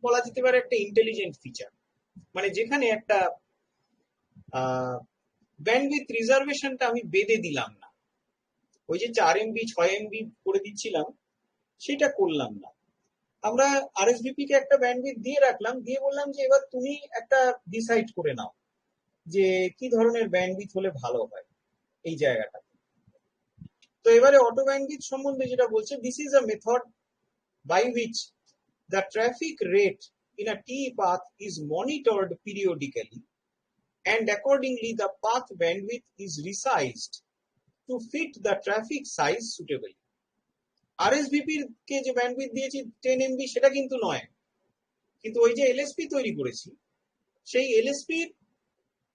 বলা যেতে পারে একটা ইন্টেলিজেন্ট ফিচার, মানে যেখানে একটা ব্যান্ডউইথ রিজার্ভেশনটা আমি বেঁধে দিলাম না, ওই যে 4 এমবি 6 এমবি করে দিচ্ছিলাম সেটা করলাম না। আমরা আরএসভিপি কে একটা ব্যান্ডউইথ দিয়ে রাখলাম, দিয়ে বললাম যে এবার তুমি একটা ডিসাইড করে নাও যে কি ধরনের ব্যান্ডউইথ হলে ভালো হয় এই জায়গাটা। তো এবারে অটো ব্যান্ডউইথ সম্বন্ধে যেটা বলছে, this is a method by which the traffic rate in a T path is monitored periodically and accordingly the path bandwidth is resized to fit the traffic size suitably. আরএসভিপি কে যে bandwidth দিয়েছি 10 MB সেটা কিন্তু নয়, কিন্তু ওই যে LSP তৈরি করেছি সেই এলএসপির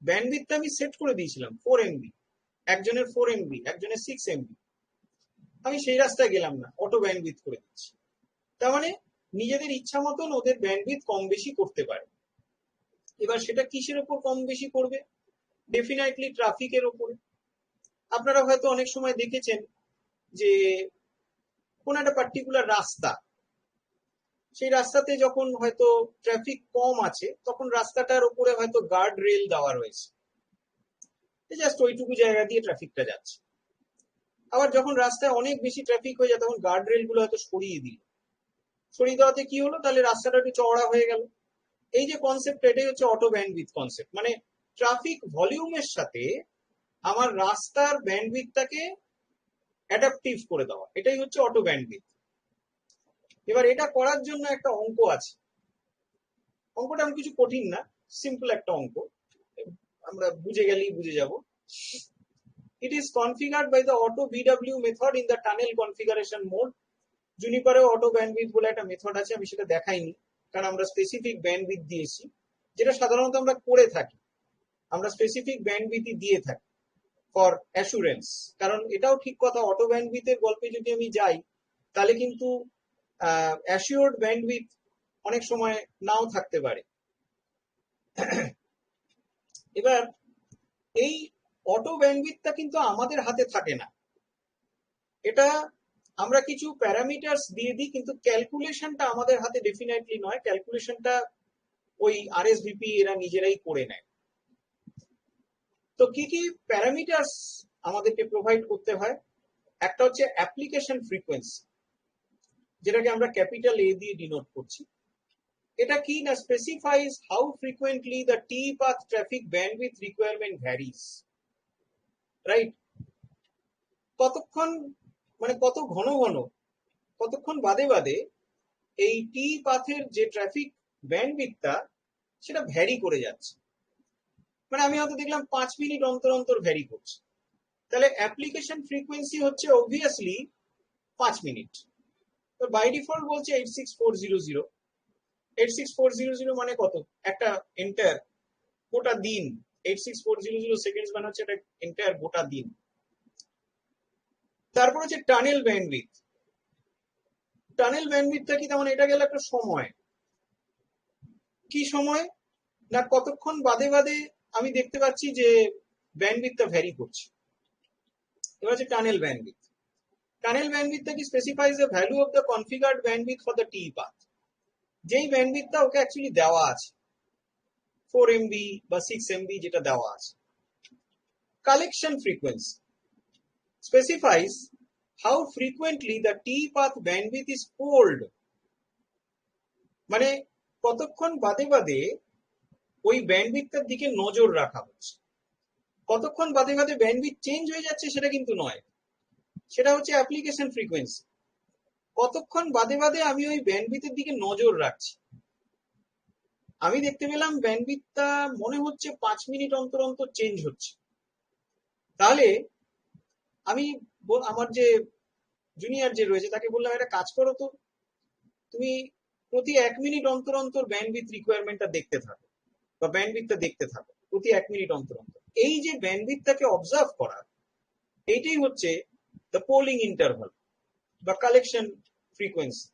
ব্যান্ডউইথটা আমি সেট করে দিয়েছিলাম 4 এমবি, একজনের 4 এমবি একজনের 6 এমবি। আমি সেই রাস্তায় গেলাম না, অটো ব্যান্ডউইথ করে দিচ্ছি। তার মানে নিজেদের ইচ্ছা মতন ওদের ব্যান্ডউইথ কম বেশি করতে পারে। এবার সেটা কিসের উপর কম বেশি করবে? ডেফিনেটলি ট্রাফিকের উপরে। আপনারা হয়তো অনেক সময় দেখেছেন যে কোন একটা পার্টিকুলার রাস্তা, সেই রাস্তাতে যখন হয়তো ট্রাফিক কম আছে তখন রাস্তাটার উপরে হয়তো গার্ড রেল দেওয়া রয়েছে, জাস্ট ওইটুকু জায়গা দিয়ে ট্রাফিকটা যাচ্ছে। আবার যখন রাস্তায় অনেক বেশি ট্রাফিক হয়ে যায় তখন গার্ড রেল গুলো হয়তো সরিয়ে দিল, সরিয়ে দেওয়াতে কি হলো, তাহলে রাস্তাটা একটু চওড়া হয়ে গেল। এই যে কনসেপ্ট, এটাই হচ্ছে অটো ব্যান্ডউইথ কনসেপ্ট, মানে ট্রাফিক ভলিউমের সাথে আমার রাস্তার ব্যান্ডউইথটাকে অ্যাডাপটিভ করে দেওয়া, এটাই হচ্ছে অটো ব্যান্ডউইথ। এবার এটা করার জন্য একটা অঙ্ক আছে, অঙ্কটা আমি কিছু কঠিন না, সিম্পল একটা অঙ্ক, আমরা বুঝে গেলেই বুঝে যাব। It is configured by the auto BW method in the tunnel configuration mode. জুনিপারে অটো ব্যান্ডউইথ বলে একটা মেথড আছে, আমি সেটা দেখাইনি কারণ আমরা স্পেসিফিক ব্যান্ডউইথ দিয়েছি, যেটা সাধারণত আমরা করে থাকি। আমরা স্পেসিফিক ব্যান্ডউইথই দিয়ে থাকি ফর অ্যাসুরেন্স। কারণ এটাও ঠিক কথা, অটো ব্যান্ডউইথের গল্পে যদি আমি যাই তাহলে কিন্তু অ্যাসিওর্ড ব্যান্ডউইথ অনেক সময় নাও থাকতে পারে। এবার এই অটো ব্যান্ডউইথটা কিন্তু আমাদের হাতে থাকে না, এটা আমরা কিছু প্যারামিটারস দিয়ে দিই, কিন্তু ক্যালকুলেশনটা আমাদের হাতে ডেফিনেটলি নয়, ক্যালকুলেশনটা ওই আরএসভিপি এরা নিজেরাই করে নেয়। তো কি কি প্যারামিটারস আমাদেরকে প্রোভাইড করতে হয়? একটা হচ্ছে অ্যাপ্লিকেশন ফ্রিকোয়েন্সি, যেটাকে আমরা ক্যাপিটাল এ দিয়ে ডিনোট করছি। এটা কি না, specifies how frequently the T path traffic bandwidth requirement varies, right? কতক্ষণ মানে কত ঘন ঘন, কতক্ষণ বাদে বাদে এই টি পাথের যে ট্রাফিক ব্যান্ডউইথটা সেটা ভ্যারি করে যাচ্ছে। মানে আমি হয়তো দেখলাম 5 মিনিট অন্তর অন্তর ভ্যারি করছে, তাহলে অ্যাপ্লিকেশন ফ্রিকোয়েন্সি হচ্ছে অবভিয়াসলি 5 মিনিট। তো বাই ডিফল্ট বলছে 86400। 86400 মানে কত? একটা এন্টায়ার গোটা দিন। 86400 সেকেন্ডস মানে হচ্ছে একটা এন্টায়ার গোটা দিন। তারপর হচ্ছে টানেল ব্যান্ডউইথ। টানেল ব্যান্ডউইথটা কি? তেমন এটা গেল একটা সময়। কি সময় না, কতক্ষণ বাদে বাদে আমি দেখতে পাচ্ছি যে ব্যান্ডউইথটা ভ্যারি করছে। এবার হচ্ছে টানেল ব্যান্ডউইথ। টানেল ব্যান্ডউইথটা কি specifies the value of the configured bandwidth for the T path. যেই ব্যান্ডউইথটা ওকে অ্যাকচুয়ালি দেওয়া আছে 4 MB বা 6 MB যেটা দেওয়া আছে। Collection frequency specifies how frequently the T path bandwidth is polled, মানে কতক্ষণ বাদে বাদে ওই ব্যান্ডউইথটার দিকে নজর রাখা হচ্ছে। কতক্ষণ বাদে বাদে ব্যান্ডউইথ চেঞ্জ হয়ে যাচ্ছে সেটা কিন্তু নয়, সেটা হচ্ছে অ্যাপ্লিকেশন ফ্রিকোয়েন্সি। কতক্ষণ বাদে বাদে আমি ওই ব্যান্ডউইথের দিকে নজর রাখছি। আমি দেখতে পেলাম ব্যান্ডউইথটা মনে হচ্ছে 5 মিনিট অন্তর অন্তর চেঞ্জ হচ্ছে, তাহলে আমি আমার যে জুনিয়র যে রয়েছে তাকে বললাম একটা কাজ করো তো, তুমি প্রতি 1 মিনিট অন্তর অন্তর ব্যান্ডউইথ রিকোয়ারমেন্টটা দেখতে থাকো বা ব্যান্ডউইথটা দেখতে থাকো প্রতি 1 মিনিট অন্তর অন্তর। এই যে ব্যান্ডউইথটাকে অবজার্ভ করা, এইটাই হচ্ছে দ্য পোলিং ইন্টারভাল বা collection frequency.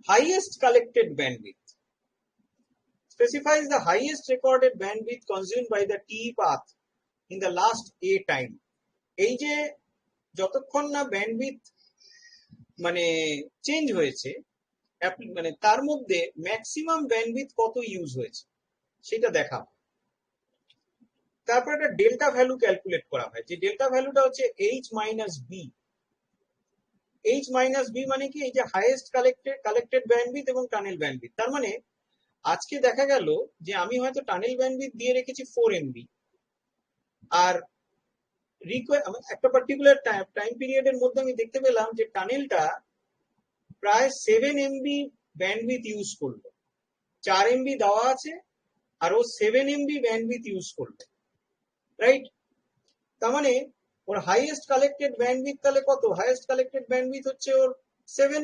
Highest collected bandwidth specifies the highest recorded bandwidth consumed by the T path in the last a time. এই যে যতক্ষণ না ব্যান্ডউইথ মানে চেঞ্জ হয়েছে, মানে তার মধ্যে ম্যাক্সিমাম ব্যান্ডউইথ কত ইউজ হয়েছে সেটা দেখা হয়। তারপর একটা ডেল্টা ভ্যালু ক্যালকুলেট করা হয়, যে ডেল্টা ভ্যালুটা হচ্ছে H minus B. H minus B মানে কি? এই যে হাইয়েস্ট কালেক্টেড ব্যান্ডউইথ এবং টানেল ব্যান্ডউইথ। তার মানে আজকে দেখা গেল যে আমি হয়তো টানেল ব্যান্ডউইথ দিয়ে রেখেছি 4 MB, আর একটা পার্টিকুলার টাইম পিরিয়ডের মধ্যে আমি দেখতে পেলাম যে টানেলটা প্রায় 7 MB ব্যান্ডউইথ ইউজ করলো। 4 MB দেওয়া আছে আর ও 7 MB ব্যান্ডউইথ ইউজ করলো, রাইট? তার মানে ওর হাইয়েস্ট কালেক্টেড ব্যান্ডউইথ তাহলে কত? হাইয়েস্ট কালেক্টেড ব্যান্ডউইথ হচ্ছে ওর 7।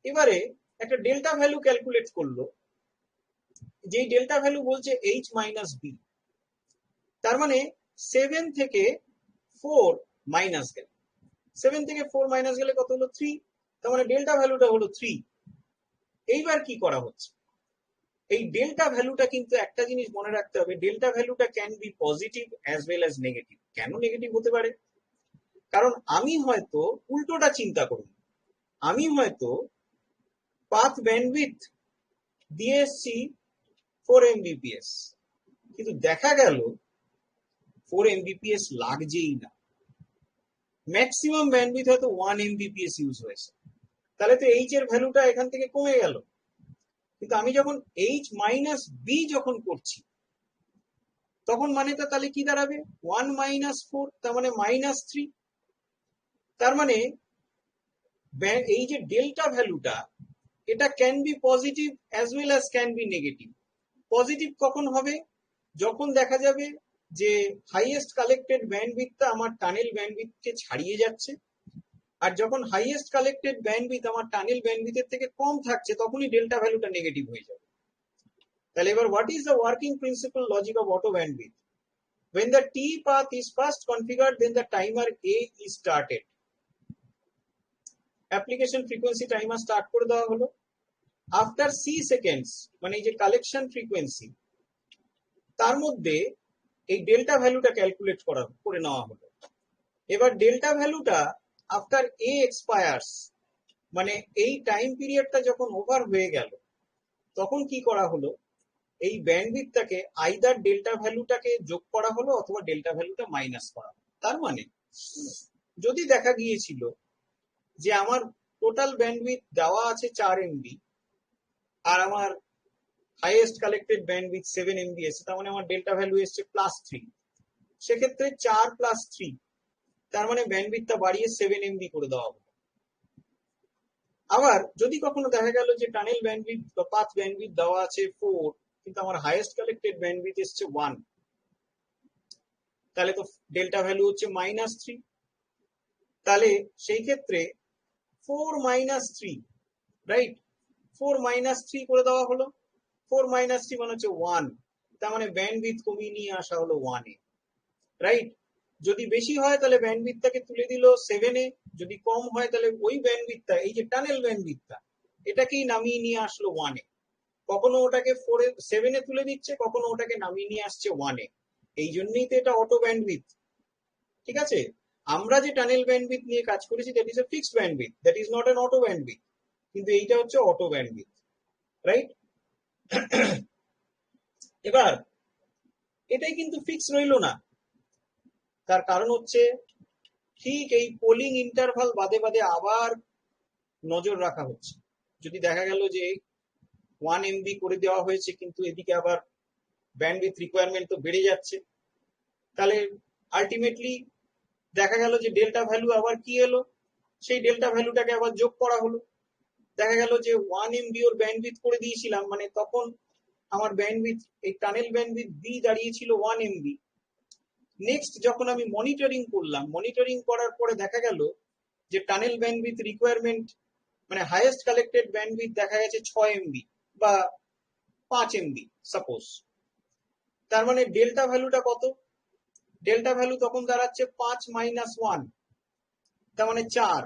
এবারে একটা ডেল্টা ভ্যালু ক্যালকুলেট করলো, যেই ডেল্টা ভ্যালু বলছে এইচ মাইনাস বি। তার মানে 7 থেকে 4 মাইনাস গেল, 7 থেকে 4 মাইনাস গেলে কত হলো? 3। তার মানে ডেল্টা ভ্যালুটা হলো 3। এইবার কি করা হচ্ছে? এই ডেল্টা ভ্যালুটা কিন্তু একটা জিনিস মনে রাখতে হবে, ডেল্টা ভ্যালুটা can be positive as well as negative. কেন নেগেটিভ হতে পারে? কারণ আমি হয়তো উল্টোটা চিন্তা করুন, আমি হয়তো পাথ ব্যান্ডউইথ দিয়ে এসছি 4 Mbps, কিন্তু দেখা গেল 4 Mbps লাগছেই না, ম্যাক্সিমাম ব্যান্ডউইথ হয়তো 1 Mbps ইউজ হয়েছে। তাহলে তো এইচ এর ভ্যালুটা এখান থেকে কমে গেল। কিন্তু আমি যখন এইচ মাইনাস বি যখন করছি, তখন মানেটা তাহলে কি দাঁড়াবে? 1 মাইনাস 4, তার মানে মাইনাস 3। তার মানে এই যে ডেল্টা ভ্যালুটা, এটা can be positive as well as can be negative. Positive কখন হবে? যখন দেখা যাবে যে হাইয়েস্ট কালেক্টেড ব্যান্ডউইথটা আমার টানেল ব্যান্ডউইথকে ছাড়িয়ে যাচ্ছে, আর যখন হাইয়েস্ট কালেক্টেড ব্যান্ডউইথ আমার টানেল ব্যান্ডউইথের থেকে কম থাকছে, তখনই ডেল্টা ভ্যালুটা নেগেটিভ হয়ে যাবে। তাহলে এবার what is the working principle logic of auto bandwidth? When the T path is first configured, then the timer A is started. Application frequency timer start করে দেওয়া হলো। After C seconds, মানে এই যে কালেকশন ফ্রিকোয়েন্সি, তার মধ্যে এই delta ভ্যালুটা ক্যালকুলেট করে নেওয়া হলো। এবার ডেল্টা ভ্যালুটা আফটার এ এক্সপায়ার্স, মানে এই টাইম পিরিয়ডটা যখন ওভার হয়ে গেল, তখন কি করা হলো, এই ব্যান্ডউইথটাকে আইদার ডেল্টা ভ্যালুটাকে যোগ করা হলো অথবা ডেল্টা ভ্যালুটা মাইনাস করা হলো। তার মানে যদি দেখা গিয়েছিল যে আমার টোটাল ব্যান্ডউইথ দেওয়া আছে 4 MB আর আমার হাইয়েস্ট কালেক্টেড ব্যান্ডউইথ 7 MB এসে, তার মানে আমার ডেল্টা ভ্যালু এসছে +3, সেক্ষেত্রে 4 + 3, তার মানে ব্যান্ডউইথটা বাড়িয়ে 7 MB করে দেওয়া হলো। আবার যদি কখনো দেখা গেল যে টানেল ব্যান্ডউইথ বা পাথ ব্যান্ডউইথ দেওয়া আছে 4, কিন্তু আমার হাইয়েস্ট কালেক্টেড ব্যান্ডউইথ এসছে 1, তাহলে তো ডেল্টা ভ্যালু হচ্ছে -3। তাহলে সেই ক্ষেত্রে 4 - 3, রাইট, 4 - 3 করে দেওয়া হলো। 4 - 3 মানে হচ্ছে 1, তার মানে ব্যান্ডউইথ কমিয়ে নিয়ে আসা হলো 1 এ, রাইট। যদি বেশি হয় তাহলে ব্যান্ডউইথটাকে তুলে দিল 7 এ, যদি কম হয় তাহলে ওই ব্যান্ডউইথটা, এই যে টানেল ব্যান্ডউইথটা, এটাকেই নামিয়ে নিয়ে আসলো 1 এ। কখনো ওটাকে 7 এ তুলে দিচ্ছে, কখনো ওটাকে নামিয়ে নিয়ে আসছে 1 এ। এই জন্যই তো এটা অটো ব্যান্ডউইথ, ঠিক আছে। আমরা যে টানেল ব্যান্ডউইথ নিয়ে কাজ করেছি, that is a fixed bandwidth, that is not an auto bandwidth, কিন্তু এইটা হচ্ছে অটো ব্যান্ডউইথ, রাইট। এবার এটাই কিন্তু ফিক্স রইলো না, তার কারণ হচ্ছে ঠিক এই পোলিং ইন্টারভাল বাদে বাদে আবার নজর রাখা হচ্ছে। যদি দেখা গেল যে 1 MB করে দেওয়া হয়েছে, কিন্তু এদিকে আবার ব্যান্ডউইথ রিকোয়ারমেন্ট তো বেড়ে যাচ্ছে, তাহলে আলটিমেটলি দেখা গেল যে ডেল্টা ভ্যালু আবার কি এলো, সেই ডেল্টা ভ্যালুটাকে আবার যোগ করা হলো। দেখা গেল যে 1 MB ওর ব্যান্ডউইথ করে দিয়েছিলাম, মানে তখন আমার ব্যান্ডউইথ, এই টানেল ব্যান্ডউইথ বি দাঁড়িয়েছিল 1 MB। নেক্সট যখন আমি মনিটরিং করলাম, মনিটরিং করার পরে দেখা গেল যে টানেল ব্যান্ডউইথ রিকোয়ারমেন্ট, মানে হাইয়েস্ট কালেক্টেড ব্যান্ডউইথ দেখা গেছে 6 MB বা 5 MB সাপোজ। তার মানে ডেল্টা ভ্যালুটা কত, ডেল্টা ভ্যালু তখন দাঁড়াচ্ছে 5 - 1, তার মানে 4।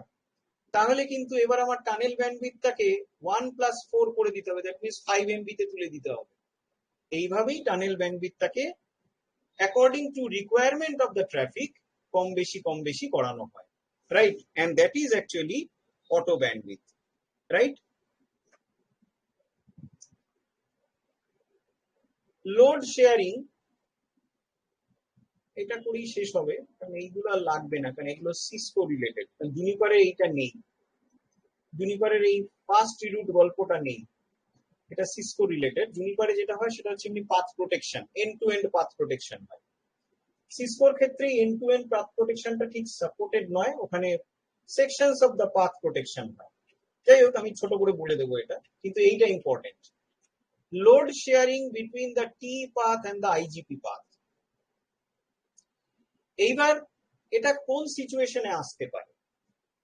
তাহলে কিন্তু এবার আমার টানেল ব্যান্ডউইথটাকে 1 + 4 করে দিতে হবে, দ্যাট মিনস 5 MB তে তুলে দিতে হবে। এইভাবেই টানেল ব্যান্ডউইথটাকে according to requirement of the traffic কম বেশি করানো হয়, right, and that is actually auto bandwidth, right. Load sharing, এটা করেই শেষ হবে, কারণ এইগুলো আর লাগবে না, কারণ এগুলো সিসকো রিলেটেড। জুনিপারের এইটা নেই, জুনিপারের এই ফাস্ট রিরুট গল্পটা নেই, এটা সিসকো রিলেটেড। জুনিপারে যেটা হয় সেটা হচ্ছে এমনি path protection, end to end path protection হয়। সিসকোর ক্ষেত্রে এন্ড টু এন্ড পাথ প্রোটেকশনটা ঠিক সাপোর্টেড নয়, ওখানে sections of the path protection হয়। যাই হোক, আমি ছোট করে বলে দেবো এটা, কিন্তু এইটা important. Load sharing between the T path and the IGP path. এইবার এটা কোন সিচুয়েশনে আসতে পারে,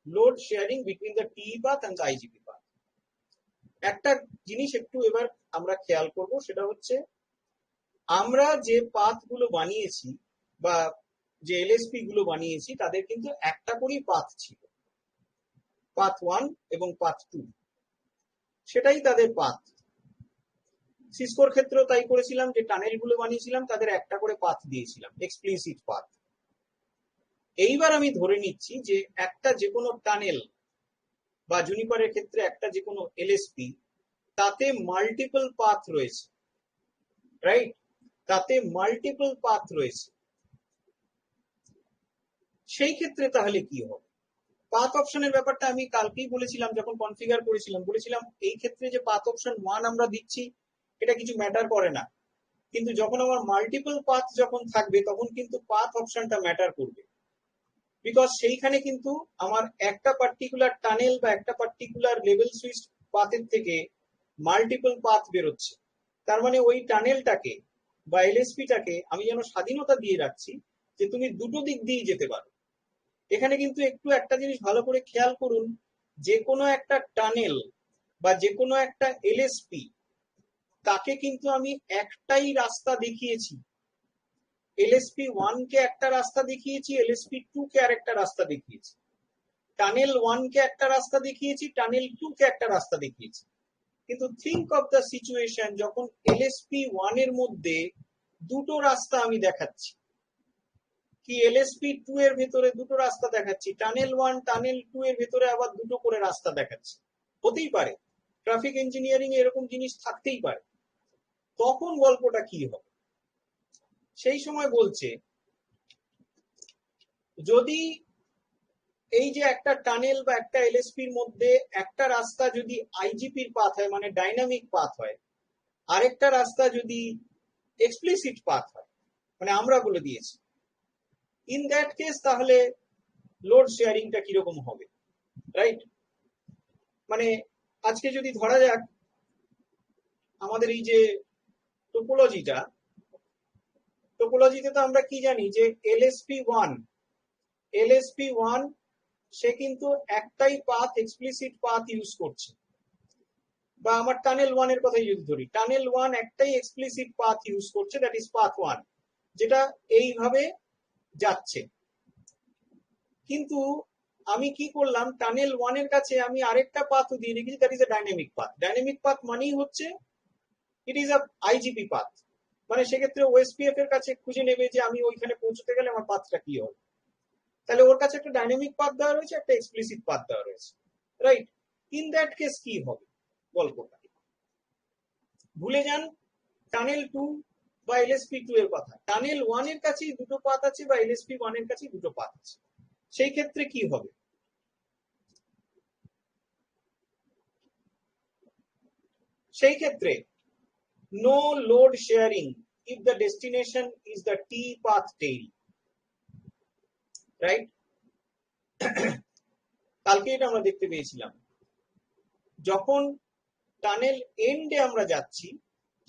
load sharing between the T path and the IGP path. একটা জিনিস একটু এবার আমরা খেয়াল করব, সেটা হচ্ছে আমরা যে পাথ গুলো বানিয়েছি বা যে এলএসপি গুলো বানিয়েছি, তাদের কিন্তু একটা করেই পাথ ছিল, পাথ 1 এবং পাথ 2, সেটাই তাদের পাথ। সিসকোর ক্ষেত্রেও তাই করেছিলাম, যে টানেল গুলো বানিয়েছিলাম তাদের একটা করে পাথ দিয়েছিলাম, এক্সপ্লিসিট পাথ। এইবার আমি ধরে নিচ্ছি যে একটা যে কোনো টানেল বা জুনিপারের ক্ষেত্রে একটা যে কোনো এলএসপি, তাতে মাল্টিপল পাথ রয়েছে, রাইট, তাতে মাল্টিপল পাথ রয়েছে। সেই ক্ষেত্রে তাহলে কি হবে, পাথ অপশনের ব্যাপারটা আমি কালকেই বলেছিলাম, যখন কনফিগার করেছিলাম, বলেছিলাম এই ক্ষেত্রে যে পাথ অপশন 1 আমরা দিচ্ছি এটা কিছু ম্যাটার করে না, কিন্তু যখন আমার মাল্টিপল পাথ যখন থাকবে তখন কিন্তু পাথ অপশনটা ম্যাটার করবে। বিকজ সেইখানে কিন্তু আমার একটা পার্টিকুলার টানেল বা একটা পার্টিকুলার লেভেল সুইচ পাথের থেকে মাল্টিপল পাথ বেরোচ্ছে। তার মানে ওই টানেলটাকে বা এলএসপিটাকে আমি যেন স্বাধীনতা দিয়ে রাখছি যে তুমি দুটো দিক দিয়ে যেতে পারো। এখানে কিন্তু একটু একটা জিনিস ভালো করে খেয়াল করুন, যে কোনো একটা টানেল বা যে কোনো একটা এলএসপি, তাকে কিন্তু আমি একটাই রাস্তা দেখিয়েছি। এলএসপি 1 কে একটা রাস্তা দেখিয়েছি, এলএসপি 2 কে আরেকটা রাস্তা দেখিয়েছি, টানেল 1 কে একটা রাস্তা দেখিয়েছি, টানেল 2 কে একটা রাস্তা দেখিয়েছি। কিন্তু থিঙ্ক অফ দ্য সিচুয়েশন যখন এলএসপি 1 এর মধ্যে দুটো রাস্তা আমি দেখাচ্ছি, কি এলএসপি 2 এর ভেতরে দুটো রাস্তা দেখাচ্ছি, টানেল 1 টানেল 2 এর ভেতরে আবার দুটো করে রাস্তা দেখাচ্ছি। হতেই পারে, ট্রাফিক ইঞ্জিনিয়ারিং এরকম জিনিস থাকতেই পারে। তখন গল্পটা কি হবে? সেই সময় বলছে যদি এই যে একটা টানেল বা একটা এলএসপির মধ্যে একটা রাস্তা যদি আইজিপির পাথ হয়, মানে ডাইনামিক পাথ হয়, আরেকটা রাস্তা যদি এক্সপ্লিসিট পাথ হয়, মানে আমরা বলে দিয়েছি, ইন দ্যাট কেস তাহলে লোড শেয়ারিংটা কিরকম হবে, রাইট? মানে আজকে যদি ধরা যাক আমাদের এই যে টোপোলজিতে তো আমরা কি জানি যে এলএসপি 1 সে কিন্তু একটাই পাথ, এক্সপ্লিসিট পাথ ইউজ করছে। বা আমার টানেল 1 এর কথাই যদি ধরি, টানেল 1 একটাই এক্সপ্লিসিট পাথ ইউজ করছে, দ্যাট ইজ পাথ 1, যেটা এইভাবে যাচ্ছে। কিন্তু আমি কি করলাম, টানেল 1 এর কাছে আমি আরেকটা পাথ দিয়ে রেখেছি, that is a dynamic path. Dynamic path মানেই হচ্ছে ইট ইজ আ আইজিপি পাথ, মানে সেক্ষেত্রে ওএসপিএফ এর কাছে খুঁজে নেবে যে আমি ওইখানে পৌঁছতে গেলে আমার পাথটা কি হবে। তাহলে ওর কাছে একটা ডাইনামিক পাথ দেওয়া রয়েছে, একটা এক্সপ্লিসিট পাথ দেওয়া রয়েছে, রাইট? ইন দ্যাট কেস কি হবে গল্পটা? ভুলে যান টানেল 2 বা এলএসপি 2 এর কথা, টানেল 1 এর কাছেই দুটো পাথ আছে বা এলএসপি 1 এর কাছেই দুটো পাথ আছে। সেই ক্ষেত্রে কি হবে? সেই ক্ষেত্রে no load sharing if the destination is the T path tail, right? কালকে এটা আমরা দেখতে পেয়েছিলাম, যখন টানেল এন্ডে আমরা যাচ্ছি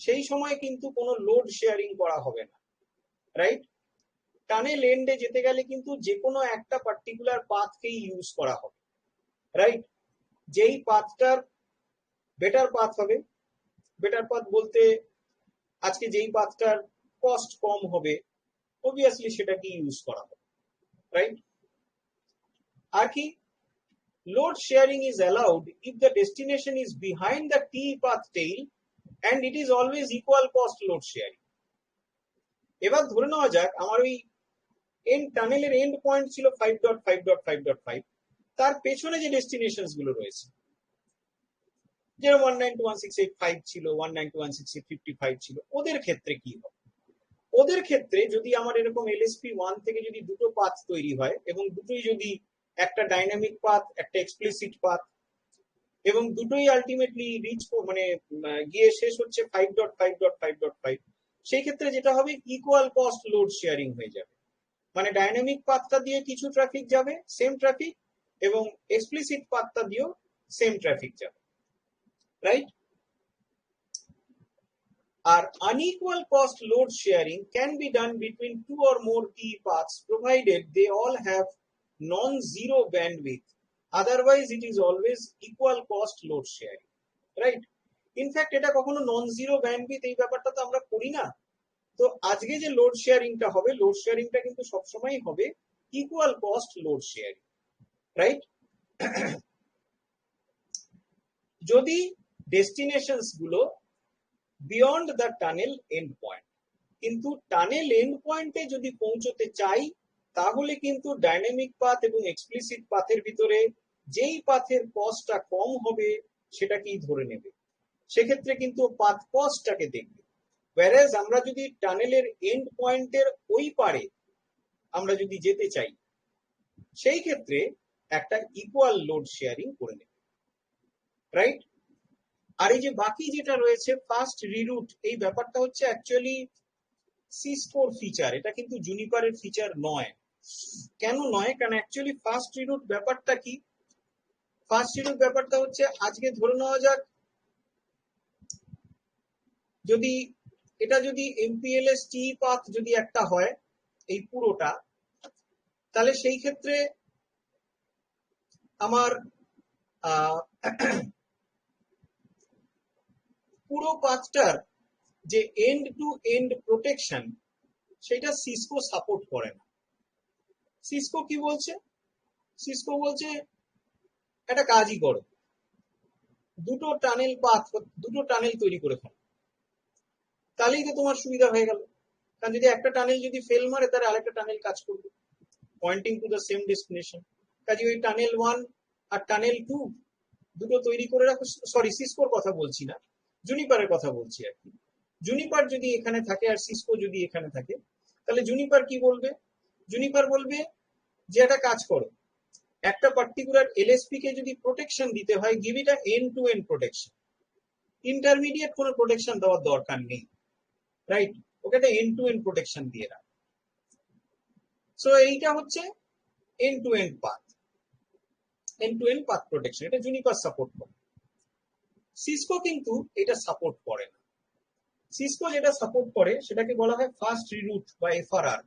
সেই সময় কিন্তু কোনো লোড শেয়ারিং করা হবে না, রাইট? টানেল এন্ডে যেতে গেলে কিন্তু যে কোনো একটা পার্টিকুলার পাথকেই ইউজ করা হবে, রাইট? যেই পাথটার বেটার পাথ হবে, বেটার পাথ বলতে আজকে যেই পাথটার কস্ট কম হবে, অবভিয়াসলি সেটাকে ইউজ করা হবে, রাইট? আর কি, load sharing is allowed if the destination is behind the T path tail and it is always equal cost load sharing. এবার ধরে নেওয়া যাক আমার ওই টানেলের এন্ড পয়েন্ট ছিল 5.5.5.5, তার পেছনে যে ডেস্টিনেশনস গুলো রয়েছে, যেরকম 192.168.5 ছিল, 192.168.55 ছিল, ওদের ক্ষেত্রে কি হবে? ওদের ক্ষেত্রে যদি আমার এরকম এলএসপি 1 থেকে যদি দুটো পাথ তৈরি হয় এবং দুটোই যদি একটা ডাইনামিক পাথ, একটা এক্সপ্লিসিট পাথ, এবং দুটোই আলটিমেটলি রিচ মানে গিয়ে শেষ হচ্ছে 5.5.5.5, সেই ক্ষেত্রে যেটা হবে ইকুয়াল কস্ট লোড শেয়ারিং হয়ে যাবে। মানে ডাইনামিক পাথটা দিয়ে কিছু ট্রাফিক যাবে, সেম ট্রাফিক, এবং এক্সপ্লিসিট পাথটা দিয়েও সেম ট্রাফিক যাবে, right? R unequal cost load sharing can be done between two or more T paths provided they all have non-zero bandwidth. Otherwise, it is always equal cost load sharing, right? In fact এটা কখনো non zero bandwidth এই ব্যাপারটা তো আমরা করি না। তো আজকে যে লোড শেয়ারিংটা হবে, লোড শেয়ারিংটা কিন্তু সবসময় হবে equal cost load sharing, right? যদি ডেস্টিনেশনস গুলো beyond the tunnel end point, কিন্তু টানেল এন্ড পয়েন্টে যদি পৌঁছতে চাই তাহলে কিন্তু ডাইনামিক পাথ এবং এক্সপ্লিসিট পাথের ভিতরে যেই পাথের কস্টটা কম হবে সেটাকেই ধরে নেবে, সেক্ষেত্রে কিন্তু পাথ কস্টটাকে দেখবে। whereas আমরা যদি টানেলের এন্ড পয়েন্টের ওই পারে আমরা যদি যেতে চাই সেই ক্ষেত্রে একটা ইকুয়াল লোড শেয়ারিং করে নেবে, রাইট? আর এই যে বাকি যেটা রয়েছে ফাস্ট রিরুট, এই ব্যাপারটা হচ্ছে অ্যাকচুয়ালি সিস্কোর ফিচার, এটা কিন্তু জুনিপারের ফিচার নয়। কেন নয়? কারণ অ্যাকচুয়ালি ফাস্ট রিরুট ব্যাপারটা কি, ফাস্ট রিরুট ব্যাপারটা হচ্ছে আজকে ধরে নেওয়া যাক যদি এটা যদি এমপিএলএস টি পাথ যদি একটা হয় এই পুরোটা, তাহলে সেই ক্ষেত্রে আমার পুরো পাথটার যে এন্ড টু এন্ড প্রোটেকশন সেটা সিসকো সাপোর্ট করে না। সিসকো কি বলছে? সিসকো বলছে একটা কাজই করো, দুটো টানেল তৈরি করে ফেলো, তাহলেই তো তোমার সুবিধা হয়ে গেল। কারণ যদি একটা টানেল যদি ফেল মারে তাহলে আরেকটা টানেল কাজ করবে, pointing to the same destination. কাজে ওই টানেল 1 আর টানেল 2 দুটো তৈরি করে রাখো। সরি, সিসকোর কথা বলছি না, জুনিপারের কথা বলছি আর কি। জুনিপার যদি এখানে থাকে আর সিসকো যদি এখানে থাকে, তাহলে জুনিপার কি বলবে? জুনিপার বলবে যে একটা কাজ করো, একটা পার্টিকুলার এলএসপি কে যদি প্রোটেকশন দিতে হয়, give it end to end protection, intermediate কোনো প্রোটেকশন দেওয়ার দরকার নেই, রাইট? ওকে একটা এন্ড টু এন্ড প্রোটেকশন দিয়ে রাখ। সো এইটা হচ্ছে end to end path protection, এটা জুনিপার সাপোর্ট করে। সিসকো কিন্তু এটা সাপোর্ট করে না। সিসকো যেটা সাপোর্ট করে সেটাকে বলা হয় ফাস্ট রিরুট বা এফআরআর।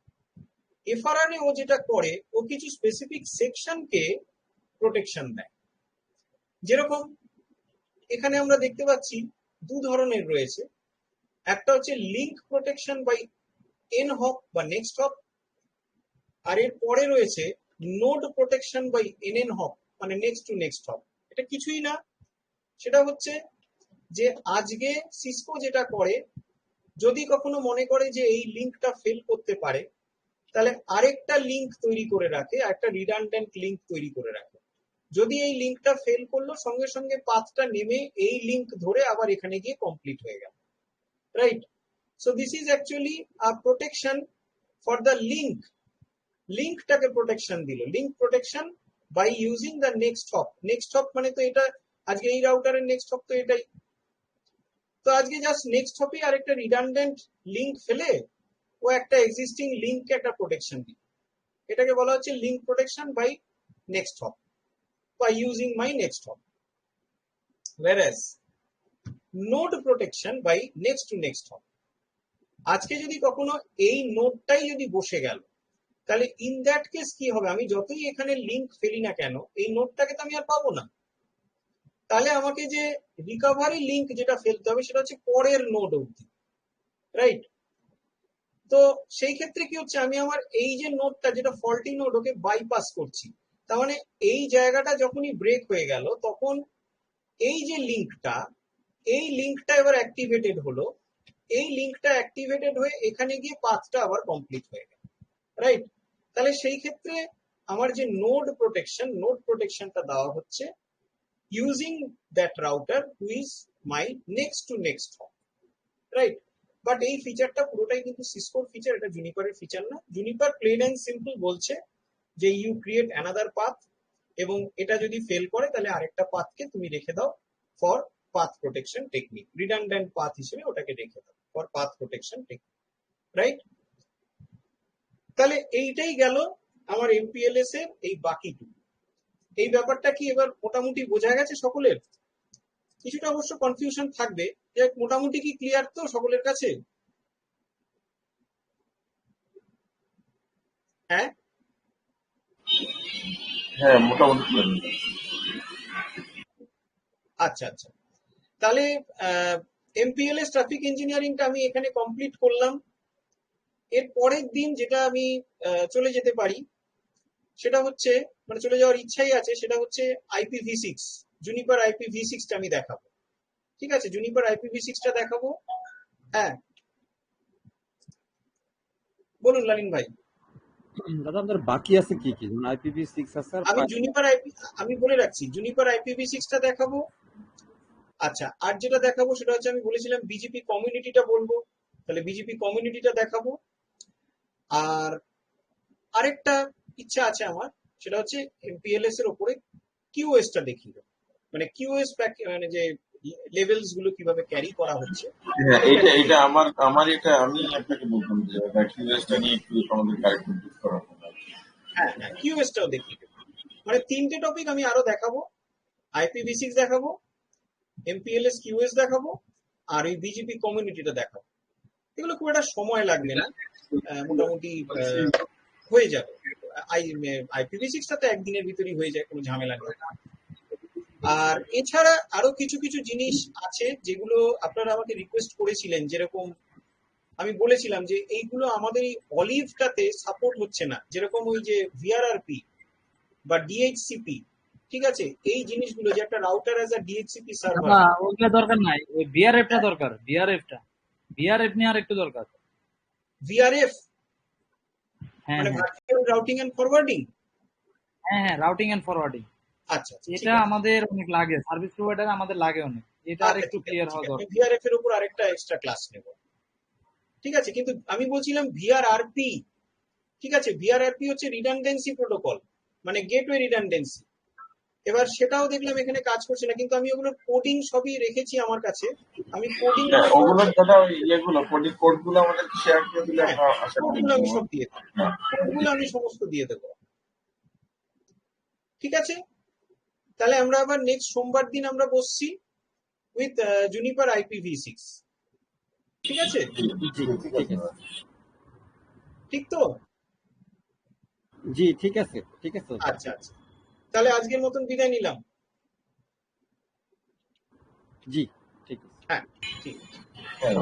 এফআরআর এ ও যেটা করে, ও কিছু স্পেসিফিক সেকশনকে প্রোটেকশন দেয়। যেরকম এখানে আমরা দেখতে পাচ্ছি দু ধরনের রয়েছে, একটা হচ্ছে link protection by N hop বা নেক্সট হপ, আর এর পরে রয়েছে node protection by N hop মানে নেক্সট টু নেক্সট হপ। এটা কিছুই না, সেটা হচ্ছে যে আজকে সিসকো যেটা করে, যদি কখনো মনে করে যে এই লিঙ্কটা ফেল করতে পারে, তাহলে আরেকটা লিঙ্ক তৈরি করে রাখে, একটা রিডান্ডেন্ট লিঙ্ক তৈরি করে রাখে। যদি এই লিঙ্কটা ফেল করলো, সঙ্গে সঙ্গে পাথটা নেমে এই লিঙ্ক ধরে আবার এখানে গিয়ে কমপ্লিট হয়ে গেল, right? So this is actually a protection for the link. লিঙ্কটাকে প্রোটেকশন দিল, link protection by using the next hop. Next hop মানে তো এটা, আজকে এই রাউটারের নেক্সট হপ তো এটাই। তো আজকে জাস্ট নেক্সট হপে আরেকটা রিডান্ডেন্ট লিঙ্ক ফেলে ও একটা এক্সিস্টিং লিঙ্ককে একটা প্রোটেকশন দিল, এটাকে বলা হচ্ছে link protection by next hop বা using my next hop. whereas node protection by next to next hop, আজকে যদি কখনো এই নোডটাই যদি বসে গেল, তাহলে ইন দ্যাট কেস কি হবে? আমি যতই এখানে লিঙ্ক ফেলি না কেন, এই নোডটাকে তো আমি আর পাবো না। তাহলে আমাকে যে রিকভারি লিঙ্ক যেটা ফেলতে হবে সেটা হচ্ছে পরের নোড অবধি, রাইট? তো সেই ক্ষেত্রে কি হচ্ছে, আমি আমার এই যে নোডটা যেটা ফল্টি নোড, ওকে বাইপাস করছি। তার মানে এই জায়গাটা যখনই ব্রেক হয়ে গেল, তখন এই যে লিঙ্কটা, এই লিঙ্কটা এবার অ্যাক্টিভেটেড হলো, এই লিঙ্কটা অ্যাক্টিভেটেড হয়ে এখানে গিয়ে পাথটা আবার কমপ্লিট হয়ে গেল, রাইট? তাহলে সেই ক্ষেত্রে আমার যে নোড প্রোটেকশনটা দেওয়া হচ্ছে using that router who is my next to next hop, right? But এই ফিচারটা পুরোটাই কিন্তু সিসকোর ফিচার, এটা জুনিপারের ফিচার না। জুনিপার প্লেন এন্ড সিম্পল বলছে যে ইউ ক্রিয়েট অ্যানাদার পাথ, এবং এটা যদি ফেল করে তাহলে আরেকটা পাথকে তুমি রেখে দাও for path protection technique, redundant path হিসেবে ওটাকে রেখে দাও for path protection technique, right? তাহলে এইটাই গেল আমার এমপিএলএস এর এই বাকিটুকু। এই ব্যাপারটা কি এবার মোটামুটি বোঝা গেছে সকলের? কিছুটা অবশ্য কনফিউশন থাকবে, যে মোটামুটি কি ক্লিয়ার তো সকলের কাছে? হ্যাঁ, হ্যাঁ, মোটামুটি plan। আচ্ছা আচ্ছা। তাহলে এমপিএলএস ট্রাফিক ইঞ্জিনিয়ারিংটা আমি এখানে কমপ্লিট করলাম। এর পরের দিন যেটা আমি চলে যেতে পারি, সেটা হচ্ছে, মানে চলে যাওয়ার ইচ্ছাই আছে, সেটা হচ্ছে IPv6, জুনিপার IPv6টা আমি দেখাবো। ঠিক আছে, জুনিপার IPv6টা দেখাবো। হ্যাঁ, বলুন লালিন ভাই। দাদা আমাদের বাকি আছে কি কি? যেমন IPv6 আছে আর আমি বলে রাখছি, জুনিপার IPv6টা দেখাবো। আচ্ছা, আর যেটা দেখাবো সেটা হচ্ছে, আমি বলেছিলাম বিজেপি কমিউনিটিটা বলবো, তাহলে বিজেপি কমিউনিটিটা দেখাবো। আর আরেকটা ইচ্ছা আছে আমার, সেটা হচ্ছে এমপিএলএস এর উপরে কিউএসটা দেখিয়ে দেবো, মানে কিউএস মানে যে লেভেলস গুলো কিভাবে ক্যারি করা হচ্ছে। হ্যাঁ, এটা এটা আমি আপনাকে বলতাম যে কিউএসটা নিয়ে একটু আমাদের কারেক্ট করা হবে। হ্যাঁ হ্যাঁ, কিউএসটাও দেখিয়ে দেবো। মানে তিনটে টপিক আমি আরো দেখাবো, IPv6 দেখাবো, এমপিএলএস কিউএস দেখাবো, আর এই বিজেপি কমিউনিটিটা দেখাবো। এগুলো খুব একটা সময় লাগবে না, মোটামুটি হয়ে যাবে। IPv6টা তো একদিনের ভিতরেই হয়ে যায়, কোনো ঝামেলা নেই। আর এছাড়া আরো কিছু কিছু জিনিস আছে যেগুলো আপনারা আমাকে রিকোয়েস্ট করেছিলেন, যেরকম আমি বলেছিলাম যে এইগুলো আমাদের এই অলিভটাতে সাপোর্ট হচ্ছে না, যেরকম ওই যে ভিআরআরপি বা ডিএইচসিপি, ঠিক আছে, এই জিনিসগুলো যে একটা router as a DHCP server. দাদা ওইটা দরকার নাই, ওই বিআরএফটা দরকার, বিআরএফ নিয়ে আর একটু দরকার। ভিআরএফ হ্যাঁ মানে হ্যাঁ ভার্চুয়াল রাউটিং এন্ড ফরওয়ার্ডিং। হ্যাঁ হ্যাঁ, রাউটিং এন্ড ফরওয়ার্ডিং, আচ্ছা আচ্ছা, ঠিক এটা আছে। আমাদের অনেক লাগে, সার্ভিস প্রোভাইডার আমাদের লাগে অনেক, এটা আর আচ্ছা একটু ঠিক আছে, ক্লিয়ার ঠিক হওয়া আছে, দরকার। ভিআরএফ এর উপর আরেকটা এক্সট্রা ক্লাস নেব, ঠিক আছে। কিন্তু আমি বলছিলাম ভিআরআরপি, ঠিক আছে, ভিআরআরপি হচ্ছে রিডান্ডেন্সি প্রোটোকল, মানে গেটওয়ে রিডান্ডেন্সি। এবার সেটাও দেখলাম এখানে কাজ করছে না, কিন্তু আমি ওগুলোর কোডিং সবই রেখেছি আমার কাছে, আমি কোডিং হ্যাঁ, গুলো ওগুলো দাদা ওই ইয়েগুলো কোড গুলো আমাদের শেয়ার করে দিলে হ্যাঁ, আমরা আশা করি কোডগুলো আমি সব দিয়ে দেবো, হ্যাঁ। কোডগুলো আমি সমস্ত দিয়ে দেবো, ঠিক আছে। তাহলে আমরা আবার নেক্সট সোমবার দিন আমরা বসছি উইথ জুনিপার IPv6, ঠিক আছে, জি ঠিক ঠিক আছে আছে। ঠিক তো? জি ঠিক আছে, ঠিক আছে দাদা। আচ্ছা আচ্ছা, তাহলে আজকের মতন বিদায় নিলাম। জি ঠিক আছে। হ্যাঁ ঠিক আছে। হ্যাঁ